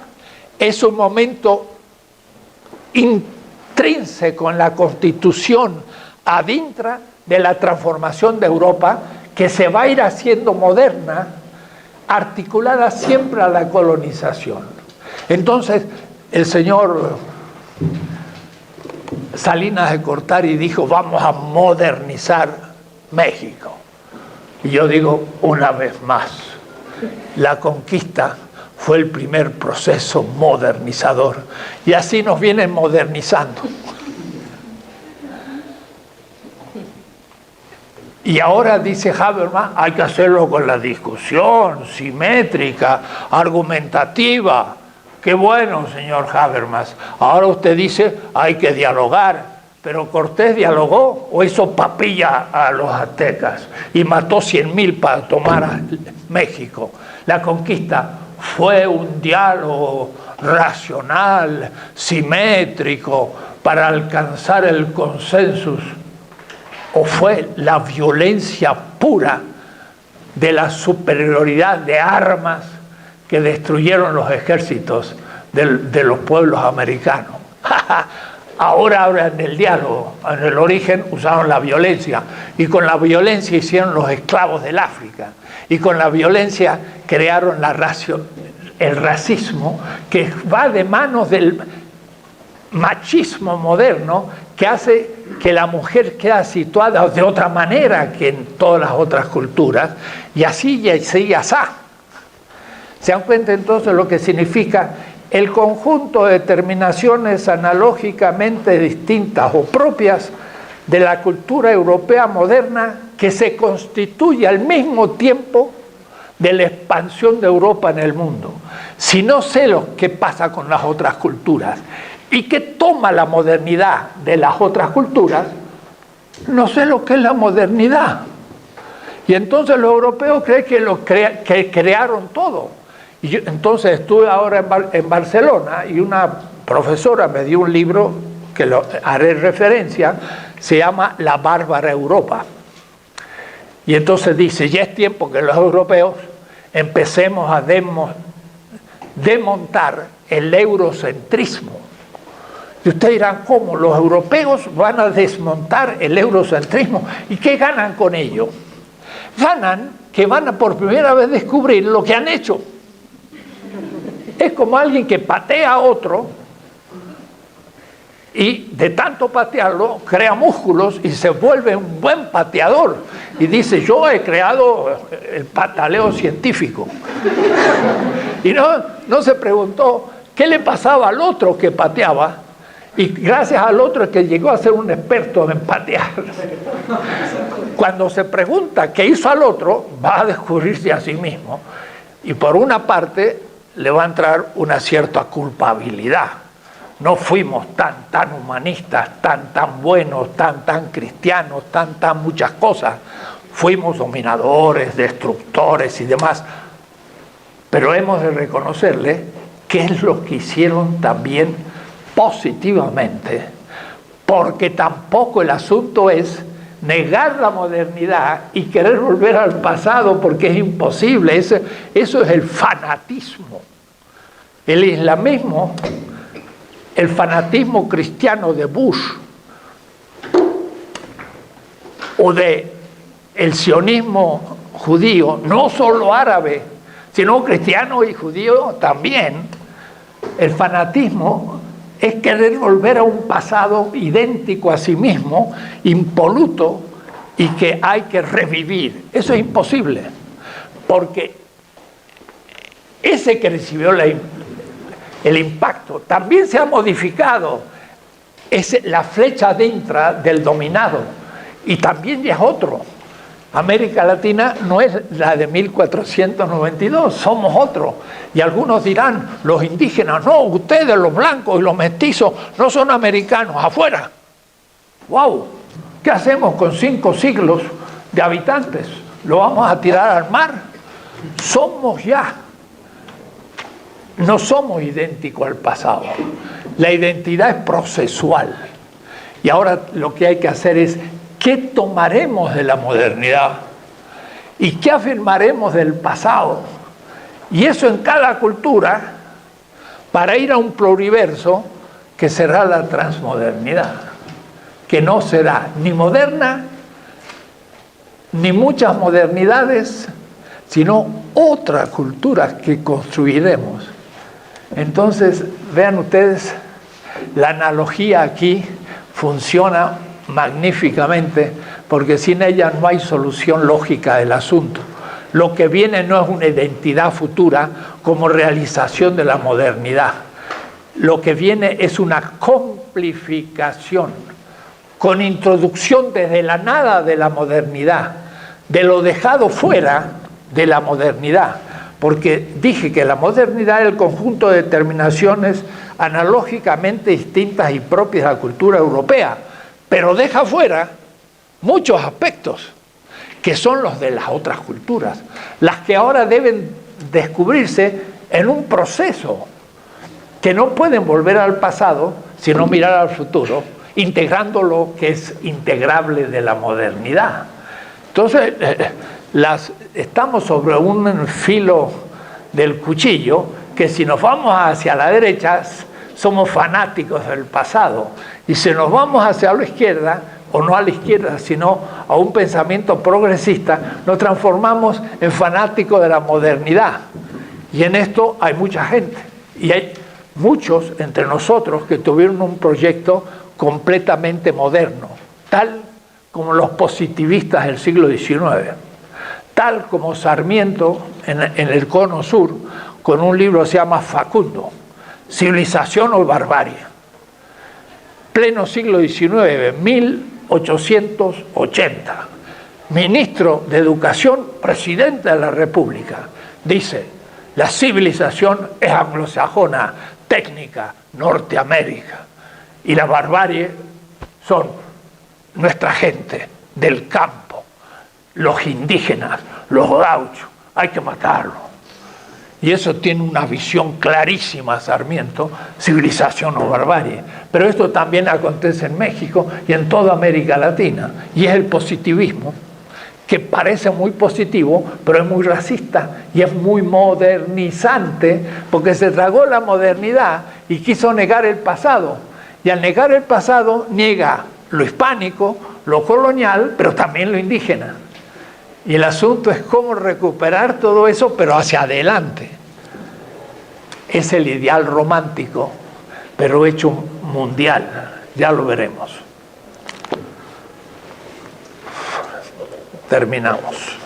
A: es un momento intrínseco en la constitución ad intra de la transformación de Europa, que se va a ir haciendo moderna, articulada siempre a la colonización. Entonces, el señor Salinas de Gortari dijo, vamos a modernizar México. Y yo digo, una vez más, la conquista fue el primer proceso modernizador, y así nos vienen modernizando. Y ahora, dice Habermas, hay que hacerlo con la discusión simétrica, argumentativa. Qué bueno, señor Habermas. Ahora usted dice, hay que dialogar. Pero ¿Cortés dialogó o hizo papilla a los aztecas y mató 100.000 para tomar a México? La conquista fue un diálogo racional, simétrico, para alcanzar el consenso, o fue la violencia pura de la superioridad de armas que destruyeron los ejércitos de los pueblos americanos. Ahora hablan del diálogo. En el origen usaron la violencia, y con la violencia hicieron los esclavos del África, y con la violencia crearon el racismo, que va de manos del machismo moderno, que hace que la mujer queda situada de otra manera que en todas las otras culturas, y así y así y así. ¿Se dan cuenta entonces lo que significa el conjunto de determinaciones analógicamente distintas o propias de la cultura europea moderna, que se constituye al mismo tiempo de la expansión de Europa en el mundo? Si no sé lo que pasa con las otras culturas y que toma la modernidad de las otras culturas, no sé lo que es la modernidad. Y entonces los europeos creen que crearon todo. Y yo, entonces estuve ahora en Barcelona, y una profesora me dio un libro que lo haré referencia, se llama La bárbara Europa. Y entonces dice, ya es tiempo que los europeos empecemos a desmontar el eurocentrismo. Y ustedes dirán, ¿cómo? Los europeos van a desmontar el eurocentrismo. ¿Y qué ganan con ello? ganan que van a por primera vez descubrir lo que han hecho. Es como alguien que patea a otro y de tanto patearlo crea músculos y se vuelve un buen pateador y dice: yo he creado el pataleo científico. Y no se preguntó qué le pasaba al otro que pateaba, y gracias al otro es que llegó a ser un experto en patear. Cuando se pregunta qué hizo al otro, va a descubrirse a sí mismo, y por una parte le va a entrar una cierta culpabilidad. No fuimos tan humanistas, tan buenos, tan cristianos, tan muchas cosas. Fuimos dominadores, destructores y demás. Pero hemos de reconocerle qué es lo que hicieron también positivamente. Porque tampoco el asunto es negar la modernidad y querer volver al pasado, porque es imposible. Eso es el fanatismo. El islamismo, el fanatismo cristiano de Bush o de el sionismo judío, no solo árabe, sino cristiano y judío también. El fanatismo es querer volver a un pasado idéntico a sí mismo, impoluto, y que hay que revivir. Eso es imposible, porque ese que recibió el impacto también se ha modificado. Es la flecha dentro del dominado, y también ya es otro. América Latina no es la de 1492, somos otros. Y algunos dirán: los indígenas, no, ustedes los blancos y los mestizos no son americanos, afuera. ¡Wow! ¿Qué hacemos con 5 siglos de habitantes? ¿Lo vamos a tirar al mar? Somos ya. No somos idénticos al pasado. La identidad es procesual. Y ahora lo que hay que hacer es: ¿qué tomaremos de la modernidad? ¿Y qué afirmaremos del pasado? Y eso en cada cultura, para ir a un pluriverso que será la transmodernidad, que no será ni moderna, ni muchas modernidades, sino otra cultura que construiremos. Entonces, vean ustedes, la analogía aquí funciona magníficamente, porque sin ella no hay solución lógica del asunto. Lo que viene no es una identidad futura como realización de la modernidad. Lo que viene es una complificación, con introducción desde la nada de la modernidad, de lo dejado fuera de la modernidad. Porque dije que la modernidad es el conjunto de determinaciones analógicamente distintas y propias de la cultura europea, pero deja fuera muchos aspectos que son los de las otras culturas, las que ahora deben descubrirse en un proceso, que no pueden volver al pasado, sino mirar al futuro, integrando lo que es integrable de la modernidad. Entonces, estamos sobre un filo del cuchillo, que si nos vamos hacia la derecha, somos fanáticos del pasado, y si nos vamos hacia la izquierda, o no a la izquierda, sino a un pensamiento progresista, nos transformamos en fanáticos de la modernidad. Y en esto hay mucha gente, y hay muchos entre nosotros que tuvieron un proyecto completamente moderno, tal como los positivistas del siglo XIX, tal como Sarmiento en el Cono Sur, con un libro que se llama Facundo, Civilización o Barbarie. Pleno siglo XIX, 1880. Ministro de Educación, presidente de la República, dice: la civilización es anglosajona, técnica, Norteamérica, y la barbarie son nuestra gente del campo, los indígenas, los gauchos, hay que matarlos. Y eso tiene una visión clarísima, Sarmiento, civilización o barbarie. Pero esto también acontece en México y en toda América Latina. Y es el positivismo, que parece muy positivo, pero es muy racista y es muy modernizante, porque se tragó la modernidad y quiso negar el pasado. Y al negar el pasado, niega lo hispánico, lo colonial, pero también lo indígena. Y el asunto es cómo recuperar todo eso, pero hacia adelante. Es el ideal romántico, pero hecho mundial. Ya lo veremos. Terminamos.